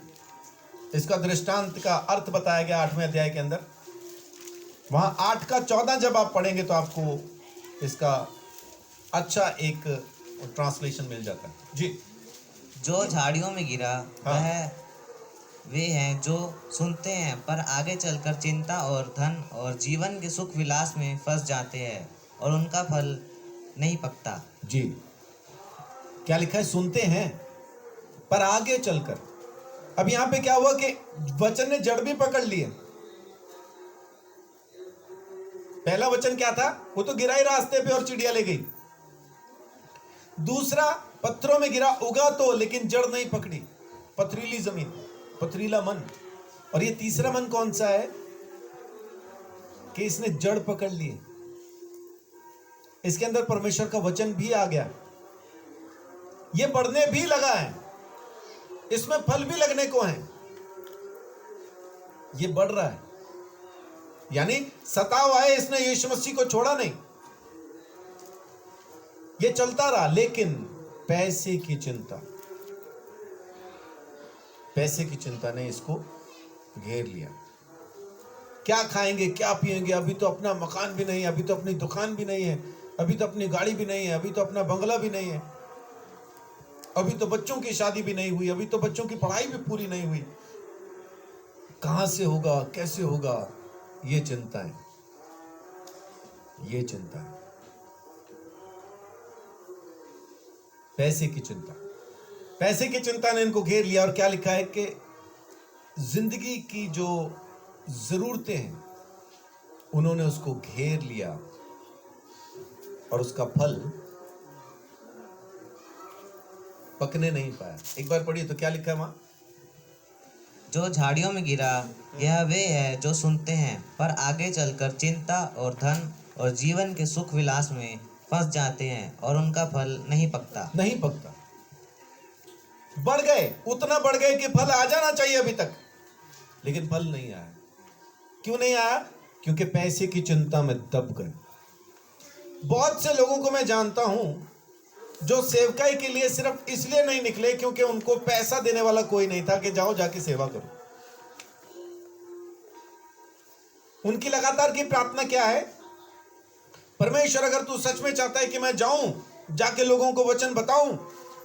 इसका दृष्टांत का अर्थ बताया गया 8वें अध्याय के अंदर। वहां 8 का 14 जब आप पढ़ेंगे तो आपको इसका अच्छा एक ट्रांसलेशन मिल जाता है जी। जो झाड़ियों में गिरा हाँ। वह वे हैं जो सुनते हैं पर आगे चलकर चिंता और धन और जीवन के सुख विलास में फंस जाते हैं और उनका फल नहीं पकता। जी, क्या लिखा है? सुनते हैं पर आगे चलकर। अब यहां पे क्या हुआ कि वचन ने जड़ भी पकड़ लिए। पहला वचन क्या था? वो तो गिरा ही रास्ते पे और चिड़िया ले गई। दूसरा पत्थरों में गिरा, उगा तो लेकिन जड़ नहीं पकड़ी, पथरीली जमीन, पथरीला मन। और ये तीसरा मन कौन सा है कि इसने जड़ पकड़ लिए, इसके अंदर परमेश्वर का वचन भी आ गया, ये बढ़ने भी लगा है, इसमें फल भी लगने को है, ये बढ़ रहा है। यानी सता हुआ है, इसने यीशु मसीह को छोड़ा नहीं, ये चलता रहा। लेकिन पैसे की चिंता, पैसे की चिंता ने इसको घेर लिया। क्या खाएंगे, क्या पिएंगे, अभी तो अपना मकान भी नहीं है, अभी तो अपनी दुकान भी नहीं है, अभी तो अपनी गाड़ी भी नहीं है, अभी तो अपना बंगला भी नहीं है, अभी तो बच्चों की शादी भी नहीं हुई, अभी तो बच्चों की पढ़ाई भी पूरी नहीं हुई, कहां से होगा, कैसे होगा, ये चिंता है, ये चिंता है, पैसे की चिंता। पैसे की चिंता ने इनको घेर लिया। और क्या लिखा है कि जिंदगी की जो जरूरतें हैं उन्होंने उसको घेर लिया और उसका फल पकने नहीं पाया। एक बार पढ़िए तो क्या लिखा है वहां? जो झाड़ियों में गिरा यह वे है जो सुनते हैं पर आगे चलकर चिंता और धन और जीवन के सुख विलास में फंस जाते हैं और उनका फल नहीं पकता। नहीं पकता। बढ़ गए, उतना बढ़ गए कि फल आ जाना चाहिए अभी तक, लेकिन फल नहीं आया। क्यों नहीं आया? क्योंकि पैसे की चिंता में दब गए। बहुत से लोगों को मैं जानता हूं जो सेवकाई के लिए सिर्फ इसलिए नहीं निकले क्योंकि उनको पैसा देने वाला कोई नहीं था कि जाओ जाके सेवा करो। उनकी लगातार की प्रार्थना क्या है? परमेश्वर, अगर तू सच में चाहता है कि मैं जाऊं जाके लोगों को वचन बताऊं,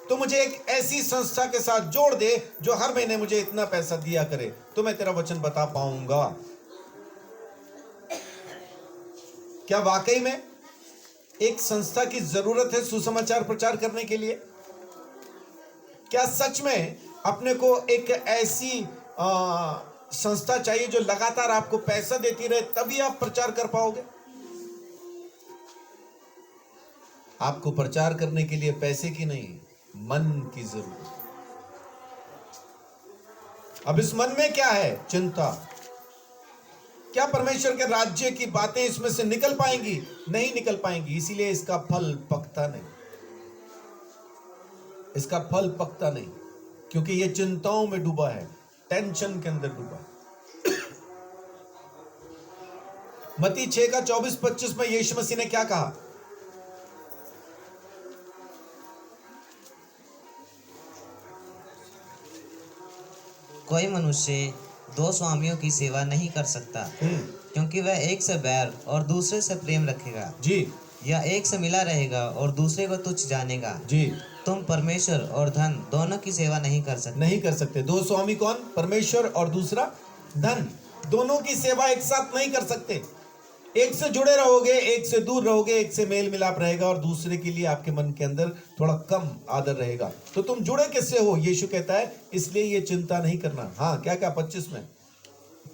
तो मुझे एक ऐसी संस्था के साथ जोड़ दे जो हर महीने मुझे इतना पैसा दिया करे, तो मैं तेरा वचन बता पाऊंगा। क्या वाकई में एक संस्था की जरूरत है सुसमाचार प्रचार करने के लिए? क्या सच में अपने को एक ऐसी संस्था चाहिए जो लगातार आपको पैसा देती रहे, तभी आप प्रचार कर पाओगे? आपको प्रचार करने के लिए पैसे की नहीं, मन की जरूरत। अब इस मन में क्या है? चिंता। क्या परमेश्वर के राज्य की बातें इसमें से निकल पाएंगी? नहीं निकल पाएंगी। इसीलिए इसका फल पकता नहीं, इसका फल पकता नहीं, क्योंकि यह चिंताओं में डूबा है, टेंशन के अंदर डूबा है। मत्ती 6 का 24-25 में यीशु मसीह ने क्या कहा? कोई मनुष्य दो स्वामियों की सेवा नहीं कर सकता, क्योंकि वह एक से बैर और दूसरे से प्रेम रखेगा, जी, या एक से मिला रहेगा और दूसरे को तुच्छ जानेगा। जी। तुम परमेश्वर और धन दोनों की सेवा नहीं कर सकते। नहीं कर सकते। दो स्वामी कौन? परमेश्वर और दूसरा धन। दोनों की सेवा एक साथ नहीं कर सकते। एक से जुड़े रहोगे, एक से दूर रहोगे, एक से मेल मिलाप रहेगा और दूसरे के लिए आपके मन के अंदर थोड़ा कम आदर रहेगा। तो तुम जुड़े किससे हो? यीशु कहता है इसलिए ये चिंता नहीं करना। हाँ, क्या क्या 25 में?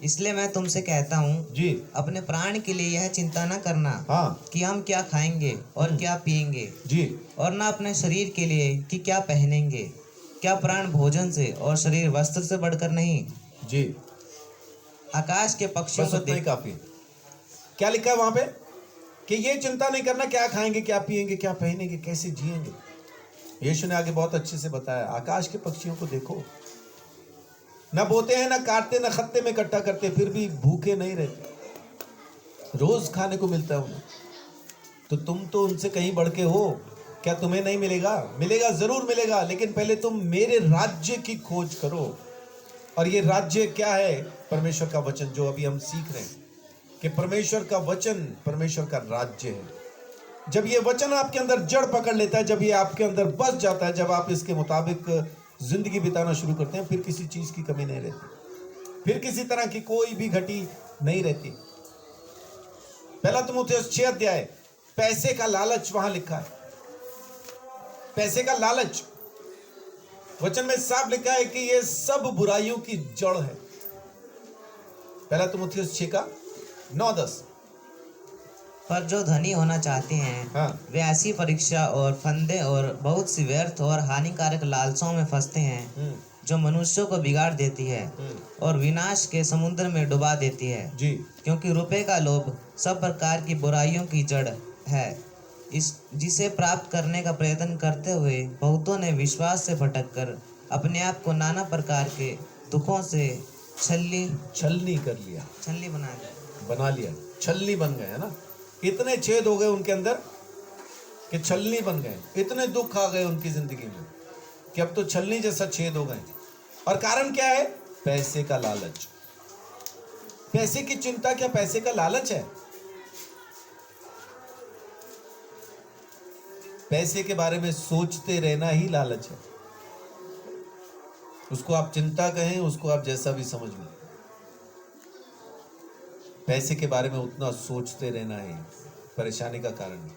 इसलिए मैं तुमसे कहता हूँ जी, अपने प्राण के लिए यह चिंता न करना हाँ, कि हम क्या खाएंगे और क्या पिएंगे, जी, और न अपने शरीर के लिए कि क्या पहनेंगे। क्या प्राण भोजन से और शरीर वस्त्र से बढ़कर नहीं? जी। आकाश के पक्षियों बस को उतना ही देख। काफी है। क्या लिखा है वहां पे? कि ये चिंता नहीं करना क्या खाएंगे, क्या पिएंगे, क्या पहनेंगे, कैसे जिएंगे। यीशु ने आगे बहुत अच्छे से बताया, आकाश के पक्षियों को देखो, ना बोते हैं, ना काटते, ना खत्ते में इकट्ठा करते, फिर भी भूखे नहीं रहते, रोज खाने को मिलता है उन्हें। तो तुम तो उनसे कहीं बढ़ के हो। क्या तुम्हें नहीं मिलेगा? मिलेगा, जरूर मिलेगा, लेकिन पहले तुम मेरे राज्य की खोज करो। और ये राज्य क्या है? परमेश्वर का वचन, जो अभी हम सीख रहे हैं कि परमेश्वर का वचन परमेश्वर का राज्य है। जब ये वचन आपके अंदर जड़ पकड़ लेता है, जब ये आपके अंदर बस जाता है, जब आप इसके मुताबिक जिंदगी बिताना शुरू करते हैं, फिर किसी चीज की कमी नहीं रहती, फिर किसी तरह की कोई भी घटी नहीं रहती। पहला तीमुथियुस 6 अध्याय, पैसे का लालच वहां लिखा है। पैसे का लालच वचन में साफ लिखा है कि ये सब बुराइयों की जड़ है। पहला तीमुथियुस 6 का 9-10। पर जो धनी होना चाहते हैं हाँ, वे ऐसी परीक्षा और फंदे और बहुत सी व्यर्थ और हानिकारक लालसाओं में फंसते हैं जो मनुष्यों को बिगाड़ देती है और विनाश के समुद्र में डुबा देती है। जी, क्योंकि रुपए का लोभ सब प्रकार की बुराइयों की जड़ है, जिसे प्राप्त करने का प्रयत्न करते हुए बहुतों ने विश्वास से भटककर अपने आप को नाना प्रकार के दुखों से छलनी कर लिया, छलनी बना लिया, छलनी बन गए, है ना। इतने छेद हो गए उनके अंदर कि छलनी बन गए। इतने दुख आ गए उनकी जिंदगी में कि अब तो छलनी जैसा छेद हो गए। और कारण क्या है? पैसे का लालच। पैसे की चिंता क्या पैसे का लालच है? पैसे के बारे में सोचते रहना ही लालच है। उसको आप चिंता कहें, उसको आप जैसा भी समझ लें, पैसे के बारे में उतना सोचते रहना ही परेशानी का कारण है।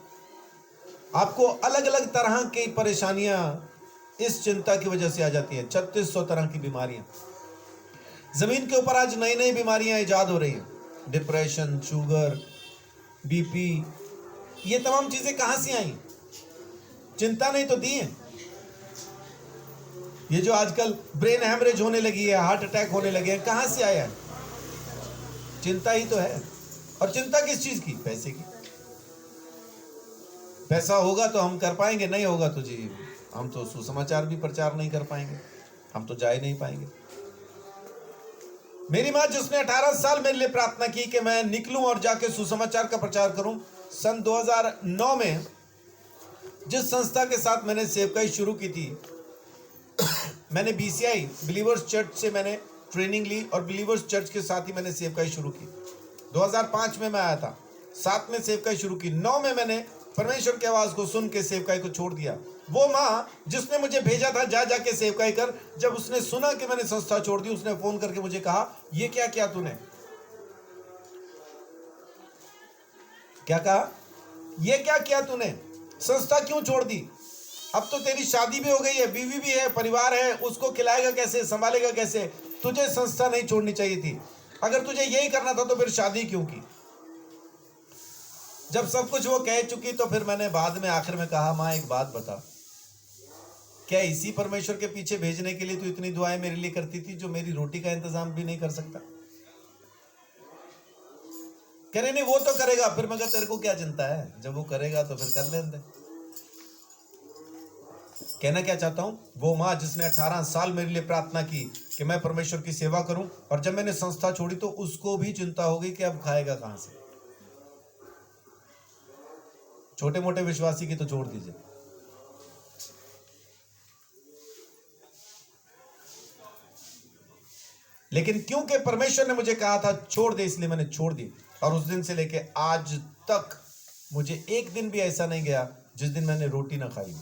आपको अलग अलग तरह की परेशानियां इस चिंता की वजह से आ जाती हैं। 3600 तरह की बीमारियां जमीन के ऊपर आज नई नई बीमारियां इजाद हो रही हैं। डिप्रेशन, शुगर, बीपी, ये तमाम चीजें कहां से आई? चिंता नहीं तो दी है। ये जो आजकल ब्रेन हैमरेज होने लगी है, हार्ट अटैक होने लगे हैं, कहां से आया है? चिंता ही तो है। और चिंता किस चीज की? पैसे की। पैसा होगा तो हम कर पाएंगे, नहीं होगा तो जी हम तो सुसमाचार भी प्रचार नहीं कर पाएंगे, हम तो जा ही नहीं पाएंगे। मेरी मां जिसने 18 साल मेरे लिए प्रार्थना की कि मैं निकलूं और जाके सुसमाचार का प्रचार करूं, सन 2009 में जिस संस्था के साथ मैंने सेवकाई शुरू की थी, मैंने BCI बिलीवर्स चर्च से मैंने ट्रेनिंग ली और बिलीवर्स चर्च के साथ ही मैंने सेवकाई शुरू की। 2005 में मैं आया था, 7 में सेवकाई शुरू की, 9 में मैंने परमेश्वर की आवाज को सुन के सेवकाई को छोड़ दिया। वो माँ जिसने मुझे भेजा था जा जाके सेवकाई कर, जब उसने सुना कि मैंने संस्था छोड़ दी, उसने फोन करके मुझे कहा, ये क्या किया तूने? क्या कहा? ये क्या किया तूने? संस्था क्यों छोड़ दी? अब तो तेरी शादी भी हो गई है, बीवी भी है, परिवार है, उसको खिलाएगा कैसे, संभालेगा कैसे? तुझे संस्था नहीं छोड़नी चाहिए थी। अगर तुझे यही करना था तो फिर शादी क्यों की? जब सब कुछ वो कह चुकी तो फिर मैंने बाद में आखिर में कहा, माँ एक बात बता, क्या इसी परमेश्वर के पीछे भेजने के लिए तू इतनी दुआएं मेरे लिए करती थी जो मेरी रोटी का इंतजाम भी नहीं कर सकता? कह रहे नहीं वो तो करेगा। फिर मैं कहा तेरे को क्या चिंता है, जब वो करेगा तो फिर कर लेने दे। कहना क्या चाहता हूं, वो माँ जिसने 18 साल मेरे लिए प्रार्थना की कि मैं परमेश्वर की सेवा करूं, और जब मैंने संस्था छोड़ी तो उसको भी चिंता हो गई कि अब खाएगा कहां से। छोटे मोटे विश्वासी की तो छोड़ दीजिए। लेकिन क्योंकि परमेश्वर ने मुझे कहा था छोड़ दे, इसलिए मैंने छोड़ दी। और उस दिन से लेके आज तक मुझे एक दिन भी ऐसा नहीं गया जिस दिन मैंने रोटी ना खाई,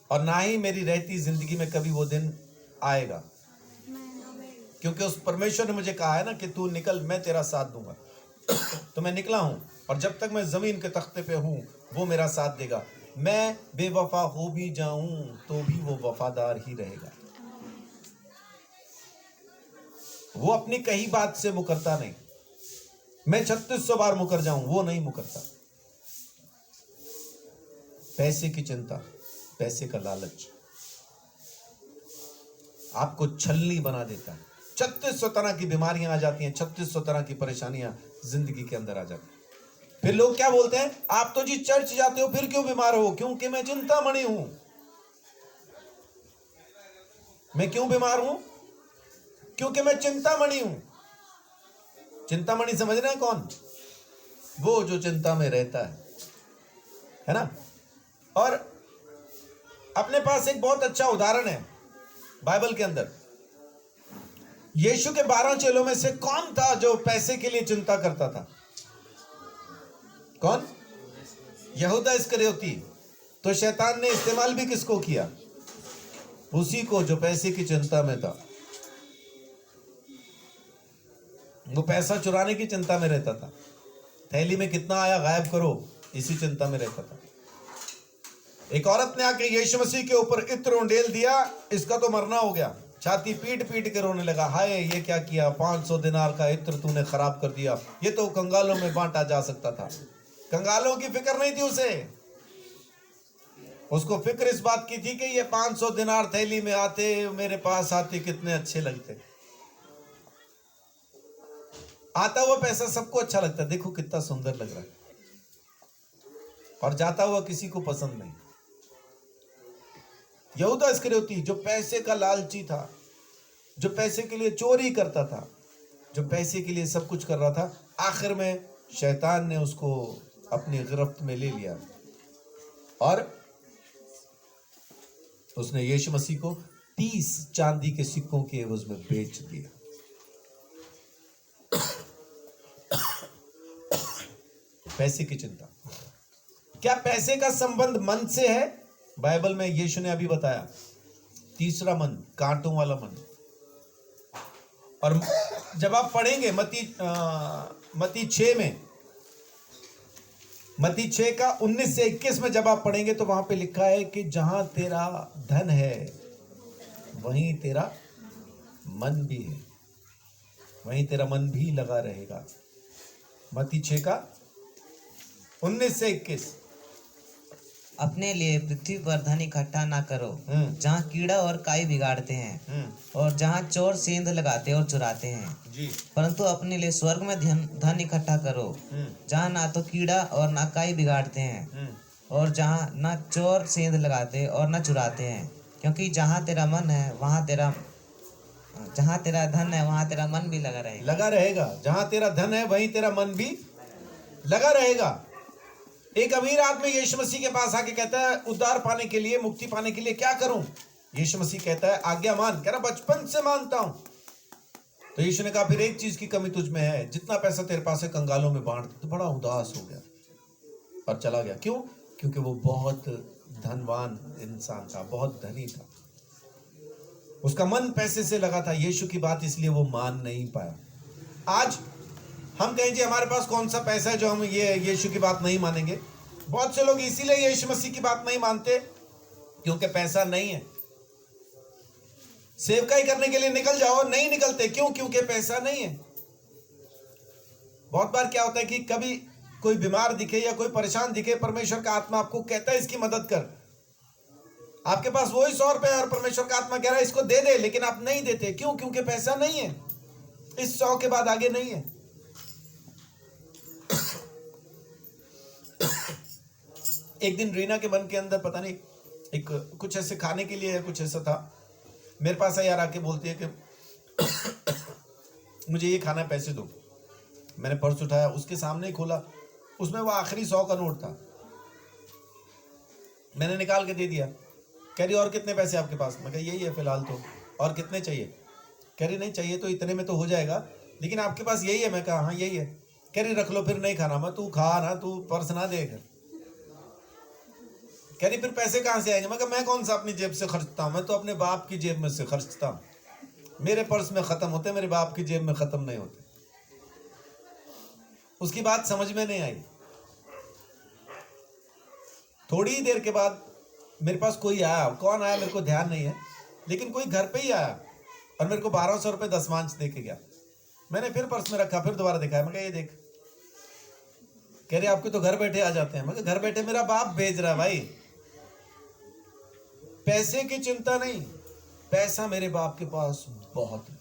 और ना ही मेरी रहती जिंदगी में कभी वो दिन आएगा, क्योंकि उस परमेश्वर ने मुझे कहा है ना कि तू निकल, मैं तेरा साथ दूंगा। तो मैं निकला हूं, और जब तक मैं जमीन के तख्ते पे हूं वो मेरा साथ देगा। मैं बेवफा हो भी जाऊं तो भी वो वफादार ही रहेगा। वो अपनी कही बात से मुकरता नहीं। मैं 3600 बार मुकर जाऊं, वो नहीं मुकरता। पैसे की चिंता, पैसे का लालच आपको छलनी बना देता है। 3600 तरह की बीमारियां आ जाती हैं, 3600 तरह की परेशानियां जिंदगी के अंदर आ जाती हैं। फिर लोग क्या बोलते हैं, आप तो जी चर्च जाते हो, फिर क्यों बीमार हो? क्योंकि मैं चिंतामणि हूं। मैं क्यों बीमार हूं? क्योंकि मैं चिंतामणि हूं। चिंतामणि समझ रहे हैं कौन? वो जो चिंता में रहता है ना। और अपने पास एक बहुत अच्छा उदाहरण है बाइबल के अंदर। यीशु के 12 चेलों में से कौन था जो पैसे के लिए चिंता करता था? कौन? यहूदा इस्करियोती। तो शैतान ने इस्तेमाल भी किसको किया? उसी को जो पैसे की चिंता में था। वो पैसा चुराने की चिंता में रहता था, थैली में कितना आया गायब करो, इसी चिंता में रहता था। एक औरत ने आके यीशु मसीह के ऊपर इत्र उंडेल दिया, इसका तो मरना हो गया। छाती पीट पीट के रोने लगा, हाय ये क्या किया, 500 दिनार का इत्र तूने खराब कर दिया, ये तो कंगालों में बांटा जा सकता था। कंगालों की फिक्र नहीं थी उसे। उसको फिक्र इस बात की थी कि ये 500 दिनार थैली में आते, मेरे पास आते, कितने अच्छे लगते। आता हुआ पैसा सबको अच्छा लगता है, देखो कितना सुंदर लग रहा है, और जाता हुआ किसी को पसंद नहीं। यहूदा इस्करियोती जो पैसे का लालची था, जो पैसे के लिए चोरी करता था, जो पैसे के लिए सब कुछ कर रहा था, आखिर में शैतान ने उसको अपनी गिरफ्त में ले लिया और उसने यीशु मसीह को 30 चांदी के सिक्कों के एवज में बेच दिया। पैसे की चिंता। क्या पैसे का संबंध मन से है? बाइबल में यीशु ने अभी बताया, तीसरा मन, कांटों वाला मन। और जब आप पढ़ेंगे मत्ती 6 में, मत्ती 6 का 19 से 21 में जब आप पढ़ेंगे तो वहां पे लिखा है कि जहां तेरा धन है वहीं तेरा मन भी है, वहीं तेरा मन भी लगा रहेगा। मत्ती 6 का 19 से 21। अपने लिए पृथ्वी पर धन इकट्ठा ना करो, जहाँ कीड़ा और काई बिगाड़ते हैं और जहाँ चोर सेंध लगाते और चुराते हैं। जी। परंतु अपने लिए स्वर्ग में धन इकट्ठा करो, जहाँ ना तो कीड़ा और ना काई बिगाड़ते हैं और जहाँ ना चोर सेंध लगाते और ना चुराते हैं। क्योंकि जहाँ तेरा धन है वहाँ तेरा मन भी लगा रहेगा। जहां तेरा धन है वहीं तेरा मन भी लगा रहेगा। एक अमीर आदमी यीशु मसीह के पास आके कहता है, उद्धार पाने के लिए, मुक्ति पाने के लिए क्या करूं? यीशु मसीह कहता है, आज्ञा मान। कह रहा बचपन से मानता हूं। तो यीशु ने कहा, फिर एक चीज की कमी तुझ में है, जितना पैसा तेरे पास है कंगालों में बांट। तो बड़ा उदास हो गया और चला गया। क्यों? क्योंकि वो बहुत धनवान इंसान था, बहुत धनी था। उसका मन पैसे से लगा था, यीशु की बात इसलिए वो मान नहीं पाया। आज हम कहें जी हमारे पास कौन सा पैसा है जो हम ये यीशु की बात नहीं मानेंगे? बहुत से लोग इसीलिए यीशु मसीह की बात नहीं मानते क्योंकि पैसा नहीं है। सेवकाई करने के लिए निकल जाओ, नहीं निकलते। क्यों? क्योंकि पैसा नहीं है। बहुत बार क्या होता है कि कभी कोई बीमार दिखे या कोई परेशान दिखे, परमेश्वर का आत्मा आपको कहता है इसकी मदद कर। आपके पास वही 100 रुपए और परमेश्वर का आत्मा कह रहा है इसको दे दे, लेकिन आप नहीं देते। क्यों? क्योंकि पैसा नहीं है। इस 100 के बाद आगे नहीं है। एक दिन रीना के मन के अंदर पता नहीं एक कुछ ऐसे खाने के लिए कुछ ऐसा था। मेरे पास यार आके बोलती है कि मुझे ये खाना है, पैसे दो। मैंने पर्स उठाया, उसके सामने ही खोला, उसमें वो आखिरी 100 का नोट था। मैंने निकाल के दे दिया। कह रही और कितने पैसे आपके पास? मैं कहा यही है फिलहाल तो। और कितने चाहिए? कह रही नहीं चाहिए तो इतने में तो हो जाएगा, लेकिन आपके पास यही है। मैं कहा हाँ यही है। कह रही रख लो, फिर नहीं खाना। मैं तू खा ना, तू पर्स ना देख। कह रही फिर पैसे कहाँ से आएंगे? मैं कहा मैं कौन सा अपनी जेब से खर्चता हूँ, मैं तो अपने बाप की जेब में से खर्चता हूँ। मेरे पर्स में खत्म होते, मेरे बाप की जेब में खत्म नहीं होते। उसकी बात समझ में नहीं आई। थोड़ी ही देर के बाद मेरे पास कोई आया, कौन आया मेरे को ध्यान नहीं है, लेकिन कोई घर पे ही आया और मेरे को 1200 रुपये दसमांश दे के गया। मैंने फिर पर्स में रखा, फिर दोबारा दिखाया। मैं कहा ये देख। कह रहे आपके तो घर बैठे आ जाते हैं। मैं कहा घर बैठे मेरा बाप भेज रहा है भाई। पैसे की चिंता नहीं, पैसा मेरे बाप के पास बहुत है।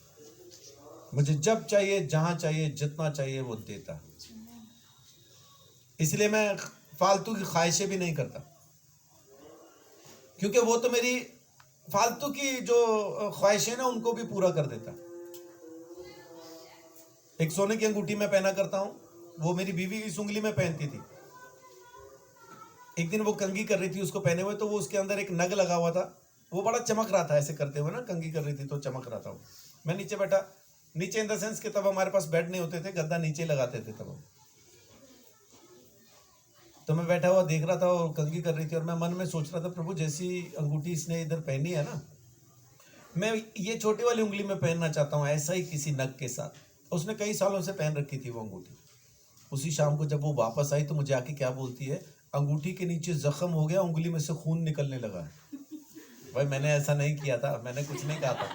मुझे जब चाहिए, जहां चाहिए, जितना चाहिए वो देता। इसलिए मैं फालतू की ख्वाहिशें भी नहीं करता, क्योंकि वो तो मेरी फालतू की जो ख्वाहिशें ना उनको भी पूरा कर देता। एक सोने की अंगूठी मैं पहना करता हूं, वो मेरी बीवी इस उंगली में पहनती थी। एक दिन वो कंघी कर रही थी उसको पहने हुए, तो वो उसके अंदर एक नग लगा हुआ था, वो बड़ा चमक रहा था ऐसे करते हुए ना, कंघी कर रही थी तो चमक रहा था वो। मैं नीचे बैठा, नीचे इन द सेंस कि तब हमारे पास बेड नहीं होते थे, गद्दा नीचे लगाते थे तब। तो मैं बैठा हुआ देख रहा था और कंघी कर रही थी, और मैं मन में सोच रहा था प्रभु जैसी अंगूठी इसने इधर पहनी है ना, मैं ये छोटी वाली उंगली में पहनना चाहता हूँ ऐसा ही किसी नग के साथ। उसने कई सालों से पहन रखी थी वो अंगूठी। उसी शाम को जब वो वापस आई तो मुझे आके क्या बोलती है, अंगूठी के नीचे जख्म हो गया, उंगली में से खून निकलने लगा। भाई मैंने ऐसा नहीं किया था, मैंने कुछ नहीं कहा था,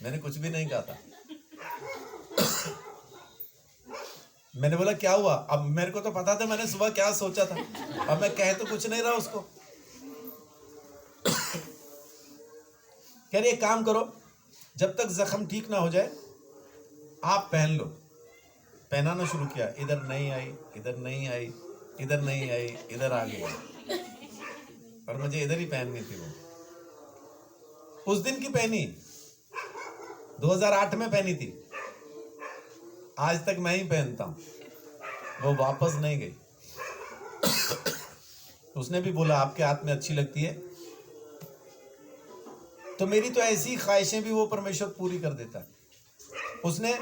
मैंने कुछ भी नहीं कहा था। मैंने बोला क्या हुआ? अब मेरे को तो पता था मैंने सुबह क्या सोचा था, अब मैं कह तो कुछ नहीं रहा उसको। कह रही एक काम करो, जब तक जख्म ठीक ना हो जाए आप पहन लो। पहनाना शुरू किया, इधर नहीं आई, इधर नहीं आई, इधर नहीं आई, इधर आ गई, और मुझे इधर ही पहननी थी वो। उस दिन की पहनी, 2008 में पहनी थी, आज तक मैं ही पहनता हूं। वो वापस नहीं गई। उसने भी बोला आपके हाथ में अच्छी लगती है। तो मेरी तो ऐसी ख्वाहिशें भी वो परमेश्वर पूरी कर देता है। उसने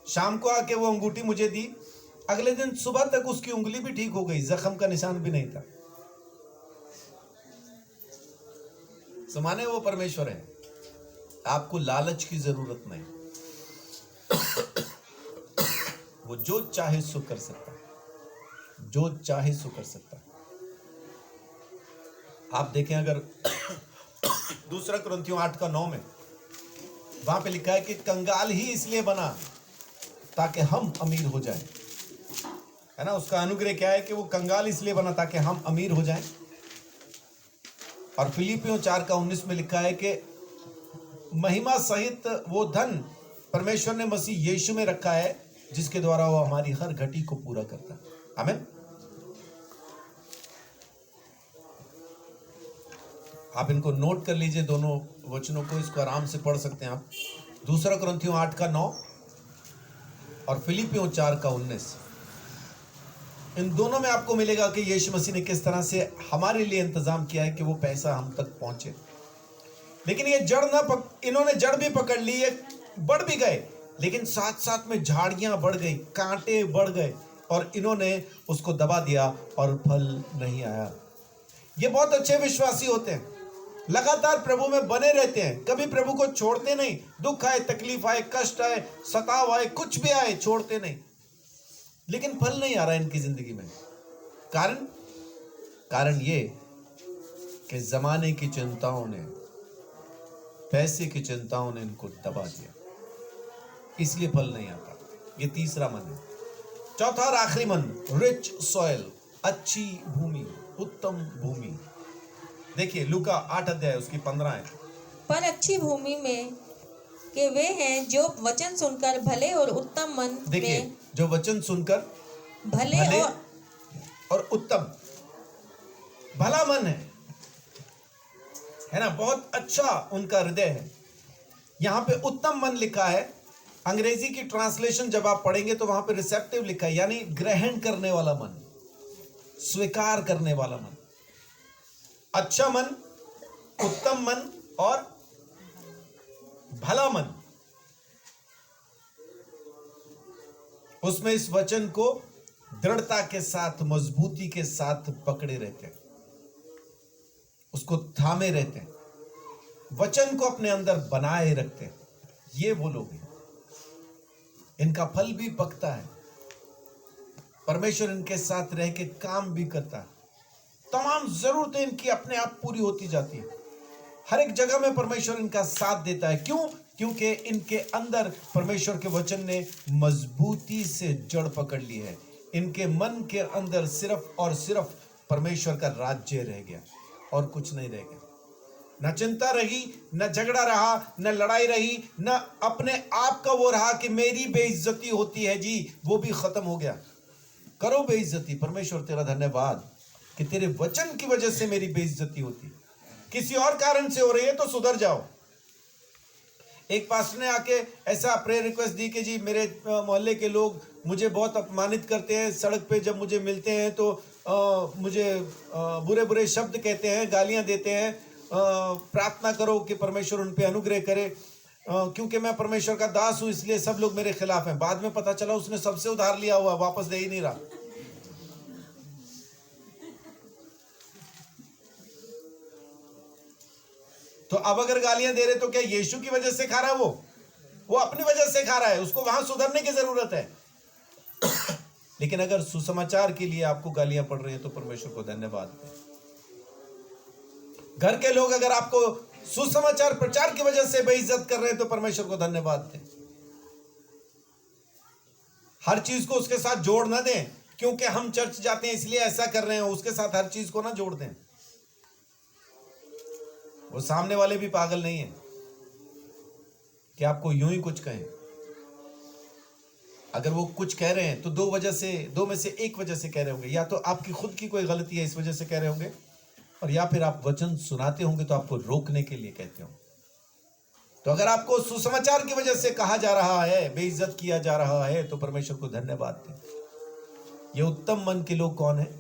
शाम को आके वो अंगूठी मुझे दी, अगले दिन सुबह तक उसकी उंगली भी ठीक हो गई, जख्म का निशान भी नहीं था। समाने वो परमेश्वर है, आपको लालच की जरूरत नहीं। वो जो चाहे सो कर सकता है, जो चाहे सो कर सकता है। आप देखें अगर 2 कुरिन्थियों 8:9 में वहां पे लिखा है कि कंगाल ही इसलिए बना ताकि हम अमीर हो जाएं। है ना। उसका अनुग्रह क्या है कि वो कंगाल इसलिए बना ताकि हम अमीर हो जाएं। और फिलिपियों 4:19 में लिखा है कि महिमा सहित वो धन परमेश्वर ने मसीह यीशु में रखा है, जिसके द्वारा वो हमारी हर घटी को पूरा करता है। आमीन। आप इनको नोट कर लीजिए, दोनों वचनों को, इसको आराम से पढ़ सकते हैं आप। 2 कुरिन्थियों 8:9 और फिलिपियों 4:19। इन दोनों में आपको मिलेगा कि यीशु मसीह ने किस तरह से हमारे लिए इंतजाम किया है कि वो पैसा हम तक पहुंचे। लेकिन ये इन्होंने जड़ भी पकड़ ली, ये बढ़ भी गए, लेकिन साथ साथ में झाड़ियां बढ़ गई, कांटे बढ़ गए और इन्होंने उसको दबा दिया और फल नहीं आया। ये बहुत अच्छे विश्वासी होते हैं, लगातार प्रभु में बने रहते हैं, कभी प्रभु को छोड़ते नहीं। दुख आए, तकलीफ आए, कष्ट आए, सताव आए, कुछ भी आए, छोड़ते नहीं, लेकिन फल नहीं आ रहा इनकी जिंदगी में। कारण ये कि जमाने की चिंताओं ने, पैसे की चिंताओं ने इनको दबा दिया, इसलिए फल नहीं आता। ये तीसरा मन है। चौथा और आखिरी मन, रिच सॉइल, अच्छी भूमि, उत्तम भूमि। देखिए लूका 8 अध्याय उसकी 15 है। पर अच्छी भूमि में के वे हैं जो वचन सुनकर भले और उत्तम मन देखिए, में जो वचन सुनकर भले और उत्तम, भला मन है ना, बहुत अच्छा उनका हृदय है। यहां पे उत्तम मन लिखा है। अंग्रेजी की ट्रांसलेशन जब आप पढ़ेंगे तो वहां पे रिसेप्टिव लिखा है, यानी ग्रहण करने वाला मन, स्वीकार करने वाला मन। अच्छा मन, उत्तम मन और भला मन, उसमें इस वचन को दृढ़ता के साथ, मजबूती के साथ पकड़े रहते हैं, उसको थामे रहते हैं, वचन को अपने अंदर बनाए रखते हैं। ये वो लोग हैं, इनका फल भी पकता है, परमेश्वर इनके साथ रह के काम भी करता है, तमाम जरूरतें इनकी अपने आप पूरी होती जाती है। हर एक जगह में परमेश्वर इनका साथ देता है। क्यों? क्योंकि इनके अंदर परमेश्वर के वचन ने मजबूती से जड़ पकड़ ली है। इनके मन के अंदर सिर्फ और सिर्फ परमेश्वर का राज्य रह गया और कुछ नहीं रह गया। न चिंता रही, न झगड़ा रहा, न लड़ाई रही, न अपने आप का वो रहा कि मेरी बेइज्जती होती है जी, वो भी खत्म हो गया। करो बेइज्जती, परमेश्वर तेरा धन्यवाद कि तेरे वचन की वजह से मेरी बेइज्जती होती। किसी और कारण से हो रही है तो सुधर जाओ। एक पास्टर ने आके ऐसा प्रेयर रिक्वेस्ट दी कि जी मेरे मोहल्ले के लोग मुझे बहुत अपमानित करते हैं, सड़क पे जब मुझे मिलते हैं तो मुझे बुरे बुरे शब्द कहते हैं, गालियां देते हैं। प्रार्थना करो कि परमेश्वर उन पे अनुग्रह करे, क्योंकि मैं परमेश्वर का दास हूं इसलिए सब लोग मेरे खिलाफ हैं। बाद में पता चला उसने सबसे उधार लिया हुआ, वापस दे ही नहीं रहा। तो अब अगर गालियां दे रहे तो क्या यीशु की वजह से खा रहा है? वो अपनी वजह से खा रहा है, उसको वहां सुधरने की जरूरत है। लेकिन अगर सुसमाचार के लिए आपको गालियां पड़ रही है तो परमेश्वर को धन्यवाद। घर के लोग अगर आपको सुसमाचार प्रचार की वजह से बेइज्जत कर रहे हैं तो परमेश्वर को धन्यवाद दें। हर चीज को उसके साथ जोड़ ना दें, क्योंकि हम चर्च जाते हैं इसलिए ऐसा कर रहे हैं, उसके साथ हर चीज को ना जोड़ दें। वो सामने वाले भी पागल नहीं है कि आपको यूं ही कुछ कहें। अगर वो कुछ कह रहे हैं तो दो में से एक वजह से कह रहे होंगे, या तो आपकी खुद की कोई गलती है इस वजह से कह रहे होंगे, और या फिर आप वचन सुनाते होंगे तो आपको रोकने के लिए कहते होंगे। तो अगर आपको सुसमाचार की वजह से कहा जा रहा है, बेइज्जत किया जा रहा है, तो परमेश्वर को धन्यवाद दें। ये उत्तम मन के लोग कौन है?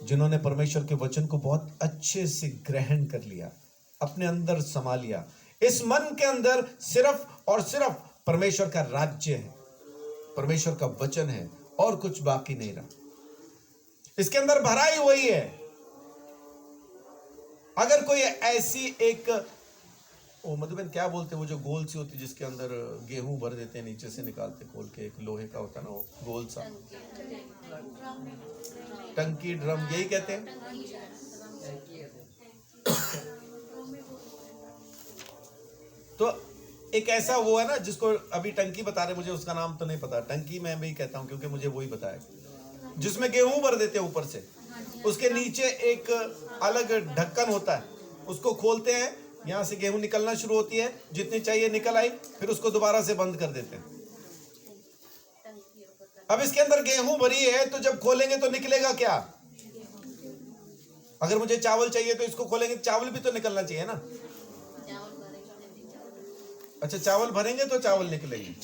जिन्होंने परमेश्वर के वचन को बहुत अच्छे से ग्रहण कर लिया, अपने अंदर समा लिया। इस मन के अंदर सिर्फ और सिर्फ परमेश्वर का राज्य है, परमेश्वर का वचन है, और कुछ बाकी नहीं रहा। इसके अंदर भराई वही है। अगर कोई ऐसी एक, वो मधुबन क्या बोलते हैं, वो जो गोल सी होती है जिसके अंदर गेहूं भर देते हैं, नीचे से निकालते खोल के, एक लोहे का होता है ना वो गोल सा, टंकी, ड्रम, यही कहते हैं। तो एक ऐसा वो है ना जिसको अभी टंकी बता रहे, मुझे उसका नाम तो नहीं पता, टंकी मैं भी कहता हूं क्योंकि मुझे वही बताया। जिसमें गेहूं भर देते हैं ऊपर से, उसके नीचे एक अलग ढक्कन होता है, उसको खोलते हैं, यहां से गेहूं निकलना शुरू होती है, जितनी चाहिए निकल आई, फिर उसको दोबारा से बंद कर देते हैं। अब इसके अंदर गेहूं भरी है, तो जब खोलेंगे तो निकलेगा क्या? अगर मुझे चावल चाहिए तो इसको खोलेंगे, चावल भी तो निकलना चाहिए ना। अच्छा, चावल भरेंगे तो चावल निकलेंगे।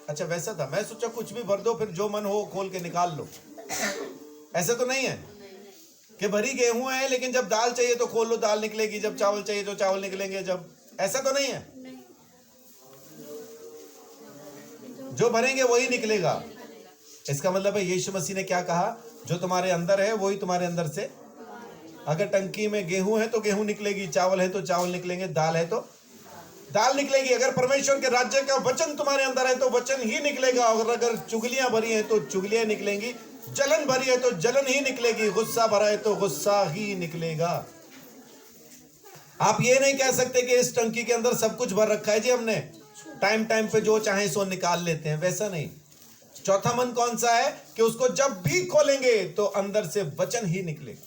अच्छा, वैसा था, मैं सोचा कुछ भी भर दो, फिर जो मन हो खोल के निकाल लो। ऐसा तो नहीं है कि भरी गेहूं है, लेकिन जब दाल चाहिए तो खोल लो, दाल निकलेगी, जब चावल चाहिए तो चावल निकलेंगे। जब ऐसा तो नहीं है, जो भरेंगे वही निकलेगा। इसका मतलब है यीशु मसीह ने क्या कहा? जो तुम्हारे अंदर है वही तुम्हारे अंदर से, अगर टंकी में गेहूं है तो गेहूं निकलेगी, चावल है तो चावल निकलेंगे, दाल है तो दाल निकलेगी। अगर परमेश्वर के राज्य का वचन तुम्हारे अंदर है तो वचन ही निकलेगा। और अगर चुगलियां भरी हैं तो चुगलियां निकलेंगी, जलन भरी है तो जलन ही निकलेगी, गुस्सा भरा है तो गुस्सा ही निकलेगा। आप ये नहीं कह सकते कि इस टंकी के अंदर सब कुछ भर रखा है जी हमने, टाइम टाइम पे जो चाहे सो निकाल लेते हैं, वैसा नहीं। चौथा मन कौन सा है? कि उसको जब भी खोलेंगे तो अंदर से वचन ही निकलेगा।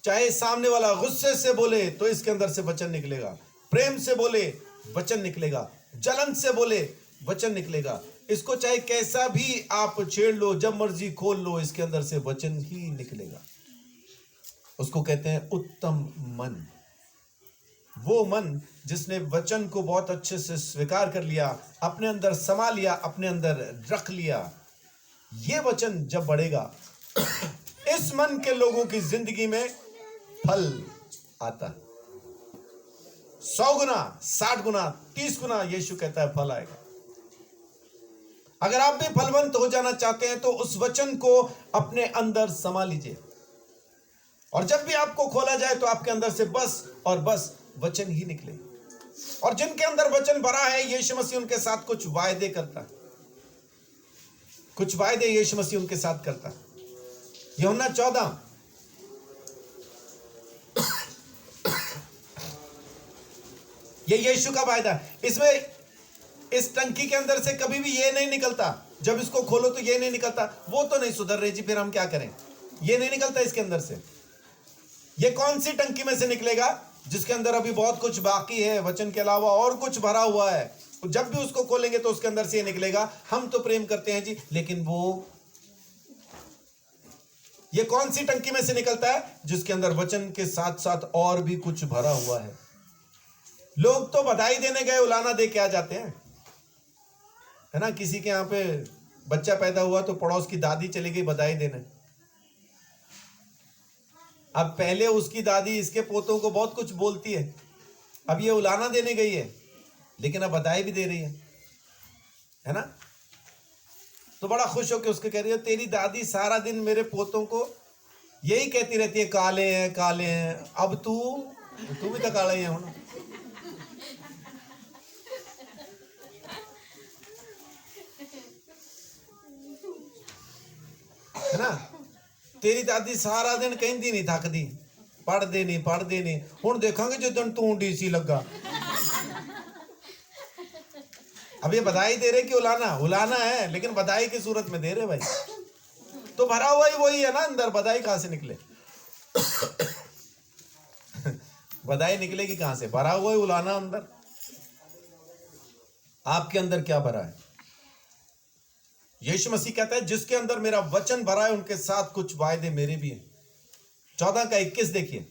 चाहे सामने वाला गुस्से से बोले तो इसके अंदर से वचन निकलेगा, प्रेम से बोले वचन निकलेगा, जलन से बोले वचन निकलेगा। इसको चाहे कैसा भी आप छेड़ लो, जब मर्जी खोल लो, इसके अंदर से वचन ही निकलेगा। उसको कहते हैं उत्तम मन। वो मन जिसने वचन को बहुत अच्छे से स्वीकार कर लिया, अपने अंदर समा लिया, अपने अंदर रख लिया। ये वचन जब बढ़ेगा, इस मन के लोगों की जिंदगी में फल आता है। 100 गुना, 60 गुना, 30 गुना यीशु कहता है फल आएगा। अगर आप भी फलवंत हो जाना चाहते हैं तो उस वचन को अपने अंदर समा लीजिए, और जब भी आपको खोला जाए तो आपके अंदर से बस और बस वचन ही निकले। और जिनके अंदर वचन भरा है, यीशु मसीह उनके साथ कुछ वायदे करता है, कुछ वायदे यीशु मसीह उनके साथ करता है। यूहन्ना 14 ये यीशु का वायदा है। इसमें इस टंकी के अंदर से कभी भी ये नहीं निकलता, जब इसको खोलो तो ये नहीं निकलता, वो तो नहीं सुधर रही जी, फिर हम क्या करें, ये नहीं निकलता इसके अंदर से। ये कौन सी टंकी में से निकलेगा? जिसके अंदर अभी बहुत कुछ बाकी है, वचन के अलावा और कुछ भरा हुआ है। जब भी उसको खोलेंगे तो उसके अंदर से ये निकलेगा, हम तो प्रेम करते हैं जी, लेकिन वो, ये कौन सी टंकी में से निकलता है? जिसके अंदर वचन के साथ साथ और भी कुछ भरा हुआ है। लोग तो बधाई देने गए, उलाना दे के आ जाते हैं, है ना। किसी के यहाँ पे बच्चा पैदा हुआ तो पड़ोस की दादी चली गई बधाई देने। अब पहले उसकी दादी इसके पोतों को बहुत कुछ बोलती है, अब ये उलाना देने गई है, लेकिन अब बधाई भी दे रही है ना। तो बड़ा खुश होकर उसको कह रही है, तेरी दादी सारा दिन मेरे पोतों को यही कहती रहती है, काले हैं काले हैं, अब तू भी तो काला ही है ना। है ना, तेरी दादी सारा दिन कहती नहीं थकदी, पढ़ते नहीं, हुण देखांगे जिदन तू डीसी लगा। अब ये बधाई दे रहे कि उलाना है, लेकिन बधाई की सूरत में दे रहे भाई। तो भरा हुआ ही वही है ना अंदर, बधाई कहां से निकले? बधाई निकलेगी कहां से? भरा हुआ ही उलाना अंदर। आपके अंदर क्या भरा है? यीशु मसीह कहता है, जिसके अंदर मेरा वचन भरा है उनके साथ कुछ वायदे मेरे भी हैं। 14 का 21 देखिए।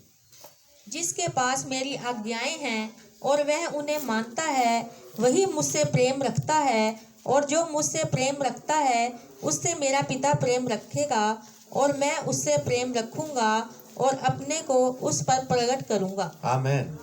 जिसके पास मेरी आज्ञाएं हैं और वह उन्हें मानता है, वही मुझसे प्रेम रखता है, और जो मुझसे प्रेम रखता है उससे मेरा पिता प्रेम रखेगा, और मैं उससे प्रेम रखूंगा और अपने को उस पर प्रकट करूंगा। आमीन।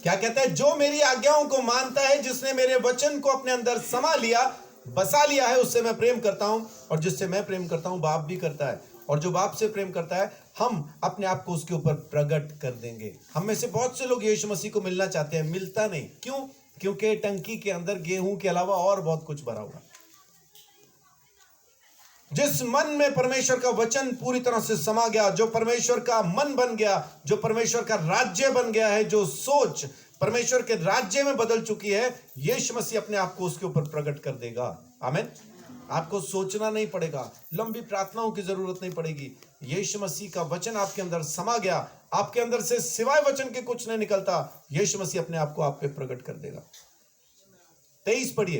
क्या कहता है? जो मेरी आज्ञाओं को मानता है, जिसने मेरे वचन को अपने अंदर समा लिया, बसा लिया है, उससे मैं प्रेम करता हूं, और जिससे मैं प्रेम करता हूं बाप भी करता है, और जो बाप से प्रेम करता है हम अपने आप को उसके ऊपर प्रकट कर देंगे। हम में से बहुत से लोग यीशु मसीह को मिलना चाहते हैं, मिलता नहीं। क्यों? क्योंकि टंकी के अंदर गेहूं के अलावा और बहुत कुछ भरा हुआ। जिस मन में परमेश्वर का वचन पूरी तरह से समा गया, जो परमेश्वर का मन बन गया, जो परमेश्वर का राज्य बन गया है, जो सोच परमेश्वर के राज्य में बदल चुकी है, यीशु मसीह अपने आप को उसके ऊपर प्रकट कर देगा। आमीन। आपको सोचना नहीं पड़ेगा, लंबी प्रार्थनाओं की जरूरत नहीं पड़ेगी। यीशु मसीह का वचन आपके अंदर समा गया, आपके अंदर से सिवाय वचन के कुछ नहीं निकलता। यीशु मसीह अपने आप को आप पे प्रकट कर देगा। 23 पढ़िए।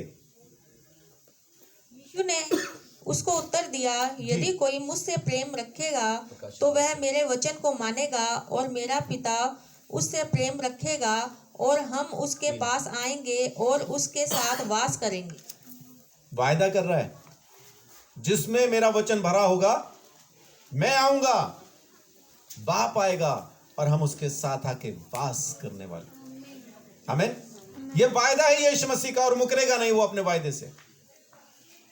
यीशु ने उसको उत्तर दिया, यदि कोई मुझसे प्रेम रखेगा तो वह मेरे वचन को मानेगा, और मेरा पिता उससे प्रेम रखेगा, और हम उसके पास आएंगे और उसके साथ वास करेंगे। वायदा कर रहा है, जिसमें मेरा वचन भरा होगा, मैं आऊंगा, बाप आएगा और हम उसके साथ आके वास करने वाले। आमीन। ये वायदा है यीशु मसीह का, और मुकरेगा नहीं वो अपने वायदे से।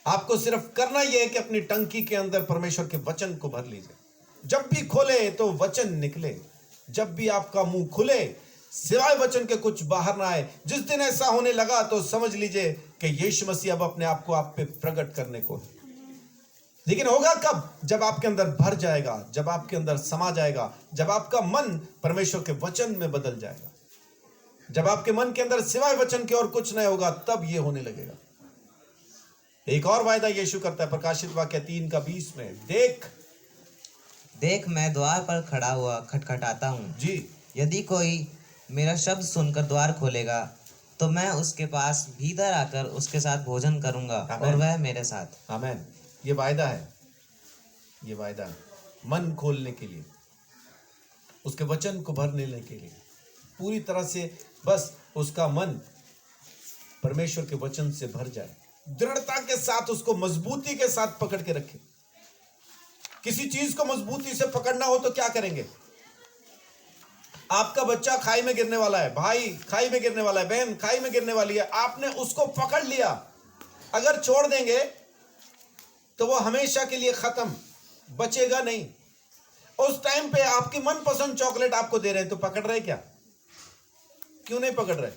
आपको सिर्फ करना यह है कि अपनी टंकी के अंदर परमेश्वर के वचन को भर लीजिए। जब भी खोले तो वचन निकले, जब भी आपका मुंह खुले सिवाय वचन के कुछ बाहर ना आए। जिस दिन ऐसा होने लगा तो समझ लीजिए कि यीशु मसीह अब अपने आप को आप पे प्रकट करने को है। लेकिन होगा कब? जब आपके अंदर भर जाएगा, जब आपके अंदर समा जाएगा, जब आपका मन परमेश्वर के वचन में बदल जाएगा, जब आपके मन के अंदर सिवाय वचन के और कुछ नहीं होगा, तब ये होने लगेगा। एक और वायदा यीशु करता है, प्रकाशित वाक्य 3:20 में, देख मैं द्वार पर खड़ा हुआ खटखटाता हूँ जी। यदि कोई मेरा शब्द सुनकर द्वार खोलेगा तो मैं उसके पास भीतर आकर उसके साथ भोजन करूंगा और वह मेरे साथ। आमीन। ये वायदा है, ये वायदा है मन खोलने के लिए, उसके वचन को भर लेने के लिए, पूरी तरह से बस उसका मन परमेश्वर के वचन से भर जाए। दृढ़ता के साथ उसको मजबूती के साथ पकड़ के रखें। किसी चीज को मजबूती से पकड़ना हो तो क्या करेंगे? आपका बच्चा खाई में गिरने वाला है, भाई खाई में गिरने वाला है, बहन खाई में गिरने वाली है, आपने उसको पकड़ लिया। अगर छोड़ देंगे तो वो हमेशा के लिए खत्म, बचेगा नहीं। उस टाइम पे आपकी मनपसंद चॉकलेट आपको दे रहे हैं तो पकड़ रहे क्या? क्यों नहीं पकड़ रहे?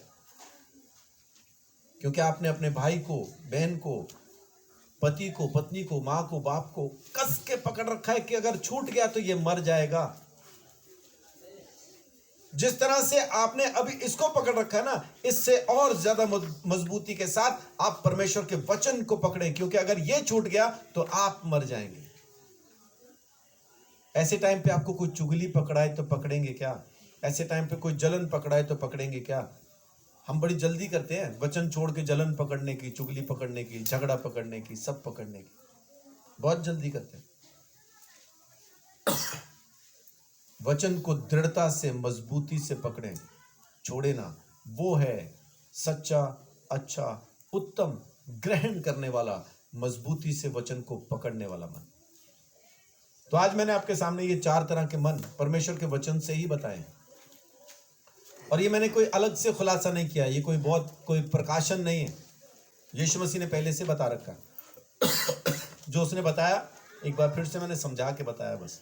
क्योंकि आपने अपने भाई को, बहन को, पति को, पत्नी को, मां को, बाप को कस के पकड़ रखा है कि अगर छूट गया तो ये मर जाएगा। जिस तरह से आपने अभी इसको पकड़ रखा है ना, इससे और ज्यादा मजबूती के साथ आप परमेश्वर के वचन को पकड़ें, क्योंकि अगर ये छूट गया तो आप मर जाएंगे। ऐसे टाइम पे आपको कोई चुगली पकड़ाए तो पकड़ेंगे क्या? ऐसे टाइम पे कोई जलन पकड़ाए तो पकड़ेंगे क्या? हम बड़ी जल्दी करते हैं वचन छोड़ के जलन पकड़ने की, चुगली पकड़ने की, झगड़ा पकड़ने की, सब पकड़ने की, बहुत जल्दी करते हैं। वचन को दृढ़ता से, मजबूती से पकड़ें, छोड़े ना। वो है सच्चा, अच्छा, उत्तम, ग्रहण करने वाला, मजबूती से वचन को पकड़ने वाला मन। तो आज मैंने आपके सामने ये 4 तरह के मन परमेश्वर के वचन से ही बताए, और ये मैंने कोई अलग से खुलासा नहीं किया, ये कोई प्रकाशन नहीं है। यीशु मसीह ने पहले से बता रखा जो उसने बताया एक बार फिर से मैंने समझा के बताया बस।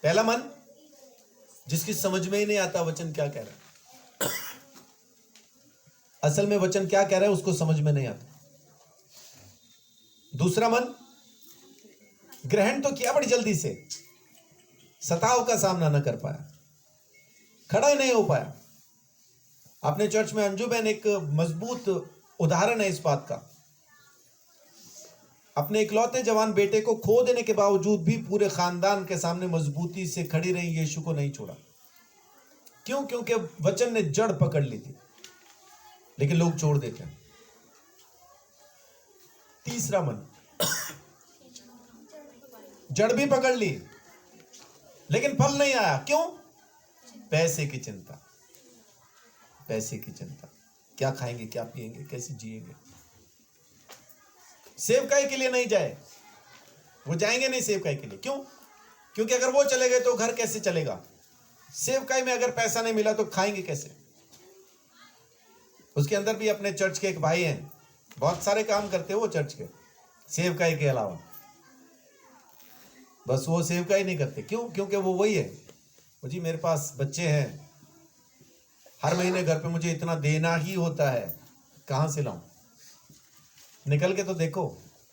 पहला मन, जिसकी समझ में ही नहीं आता वचन क्या कह रहा है, असल में वचन क्या कह रहा है उसको समझ में नहीं आता। दूसरा मन, ग्रहण तो किया बड़ी जल्दी से, सताव का सामना न कर पाया, खड़ा ही नहीं हो पाया। अपने चर्च में अंजू बहन एक मजबूत उदाहरण है इस बात का। अपने इकलौते जवान बेटे को खो देने के बावजूद भी पूरे खानदान के सामने मजबूती से खड़ी रही, यीशु को नहीं छोड़ा। क्यों? क्योंकि वचन ने जड़ पकड़ ली थी। लेकिन लोग छोड़ देते हैं। तीसरा मन, जड़ भी पकड़ ली लेकिन फल नहीं आया। क्यों? पैसे की चिंता, पैसे की चिंता, क्या खाएंगे, क्या पिएंगे, कैसे जिएंगे। सेवकाई के लिए नहीं जाए, वो जाएंगे नहीं सेवकाई के लिए। क्यों? क्योंकि अगर वो चले गए तो घर कैसे चलेगा? सेवकाई में अगर पैसा नहीं मिला तो खाएंगे कैसे? उसके अंदर भी अपने चर्च के एक भाई हैं, बहुत सारे काम करते हैं वो चर्च के, सेवकाई के अलावा। बस वो सेवकाई नहीं करते। क्यों? क्योंकि वो वही है, वो जी मेरे पास बच्चे हैं, हर महीने घर पे मुझे इतना देना ही होता है, कहां से लाऊं? निकल के तो देखो,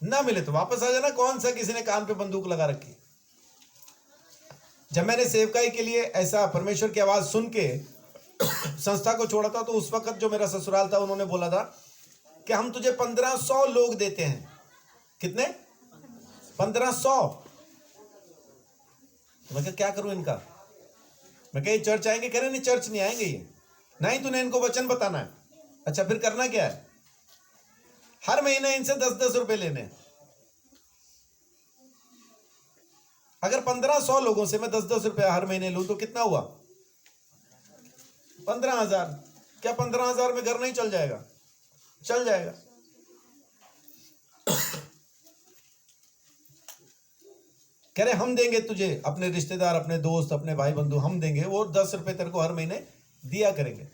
ना मिले तो वापस आ जाना। कौन सा किसी ने कान पे बंदूक लगा रखी? जब मैंने सेवकाई के लिए ऐसा परमेश्वर की आवाज सुन के संस्था को छोड़ा था, तो उस वक्त जो मेरा ससुराल था उन्होंने बोला था कि हम तुझे 1500 लोग देते हैं, कितने? 1500। मैं कहा क्या करूं इनका? मैं कहा ये चर्च आएंगे? कह रहे नहीं चर्च नहीं आएंगे ये, नहीं तूने इनको वचन बताना है। अच्छा फिर करना क्या है? हर महीने इनसे 10-10 रुपए लेने हैं। अगर 1500 लोगों से मैं 10-10 रुपया हर महीने लूं तो कितना हुआ? 15,000। क्या 15,000 में घर नहीं चल जाएगा? चल जाएगा। कह रहे हम देंगे तुझे, अपने रिश्तेदार, अपने दोस्त, अपने भाई बंधु हम देंगे, वो 10 रुपए तेरे को हर महीने दिया करेंगे।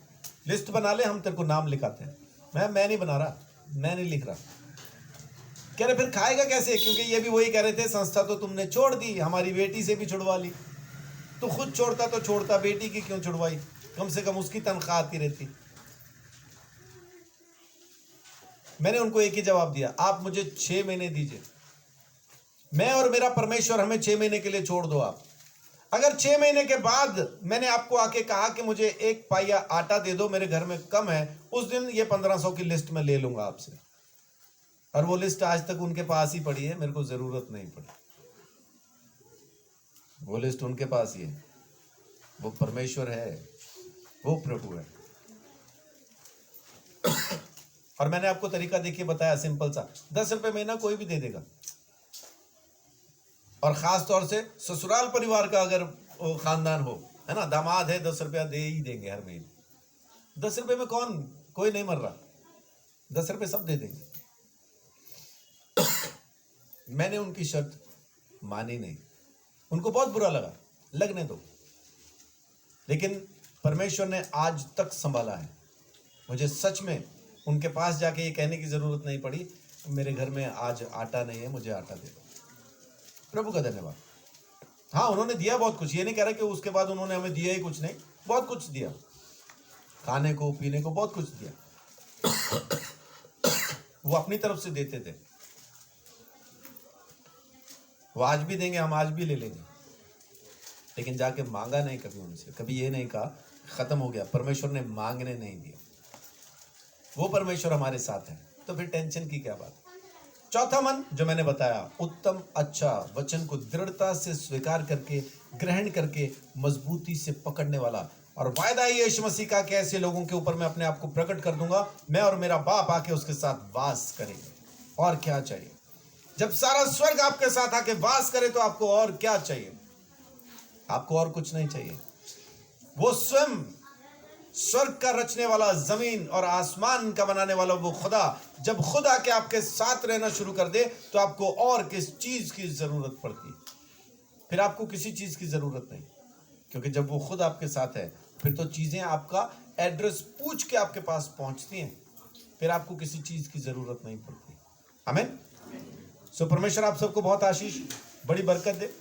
लिस्ट बना ले, हम तेरे को नाम लिखाते हैं। मैं नहीं बना रहा, मैं नहीं लिख रहा। कह रहे फिर खाएगा कैसे? क्योंकि ये भी वही कह रहे थे, संस्था तो तुमने छोड़ दी, हमारी बेटी से भी छुड़वा ली। तो खुद छोड़ता तो छोड़ता, बेटी की क्यों छुड़वाई? कम से कम उसकी तनख्वाह आती रहती। मैंने उनको एक ही जवाब दिया, आप मुझे 6 महीने दीजिए, मैं और मेरा परमेश्वर हमें 6 महीने के लिए छोड़ दो आप। अगर 6 महीने के बाद मैंने आपको आके कहा कि मुझे 1 पाइया आटा दे दो, मेरे घर में कम है, उस दिन ये 1500 की लिस्ट में ले लूंगा आपसे। और वो लिस्ट आज तक उनके पास ही पड़ी है, मेरे को जरूरत नहीं पड़ी। वो लिस्ट उनके पास ही है। वो परमेश्वर है, वो प्रभु है। और मैंने आपको तरीका देखिए बताया, सिंपल सा, 10 रुपए महीना कोई भी दे देगा। और खास तौर से ससुराल परिवार का अगर वो खानदान हो, है ना, दामाद है, 10 रुपया दे ही देंगे हर महीने। 10 रुपए में कोई नहीं मर रहा, 10 रुपए सब दे देंगे। मैंने उनकी शर्त मानी नहीं, उनको बहुत बुरा लगा, लगने दो। लेकिन परमेश्वर ने आज तक संभाला है। मुझे सच में उनके पास जाके ये कहने की जरूरत नहीं पड़ी, मेरे घर में आज आटा नहीं है, मुझे आटा दे दो। प्रभु का धन्यवाद। हाँ, उन्होंने दिया बहुत कुछ, ये नहीं कह रहा कि उसके बाद उन्होंने हमें दिया ही कुछ नहीं, बहुत कुछ दिया, खाने को पीने को बहुत कुछ दिया। वो अपनी तरफ से देते थे, वो आज भी देंगे, हम आज भी ले लेंगे। लेकिन जाके मांगा नहीं कभी उनसे, कभी ये नहीं कहा खत्म हो गया, परमेश्वर ने मांगने नहीं दिया। वो परमेश्वर हमारे साथ है, तो फिर टेंशन की क्या बात। चौथा मन जो मैंने बताया, उत्तम अच्छा वचन को दृढ़ता से स्वीकार करके, ग्रहण करके, मजबूती से पकड़ने वाला। और वायदा है यीशु मसीह का कि ऐसे लोगों के ऊपर मैं अपने आप को प्रकट कर दूंगा, मैं और मेरा बाप आके उसके साथ वास करेंगे। और क्या चाहिए? जब सारा स्वर्ग आपके साथ आके वास करे तो आपको और क्या चाहिए? आपको और कुछ नहीं चाहिए। वो स्वयं स्वर्ग का रचने वाला, जमीन और आसमान का बनाने वाला वो खुदा, जब खुद आके आपके साथ रहना शुरू कर दे तो आपको और किस चीज की जरूरत पड़ती है? फिर आपको किसी चीज की जरूरत नहीं, क्योंकि जब वो खुद आपके साथ है फिर तो चीजें आपका एड्रेस पूछ के आपके पास पहुंचती हैं, फिर आपको किसी चीज की जरूरत नहीं पड़ती। आमीन। सो परमेश्वर आप सबको बहुत आशीष, बड़ी बरकत दे।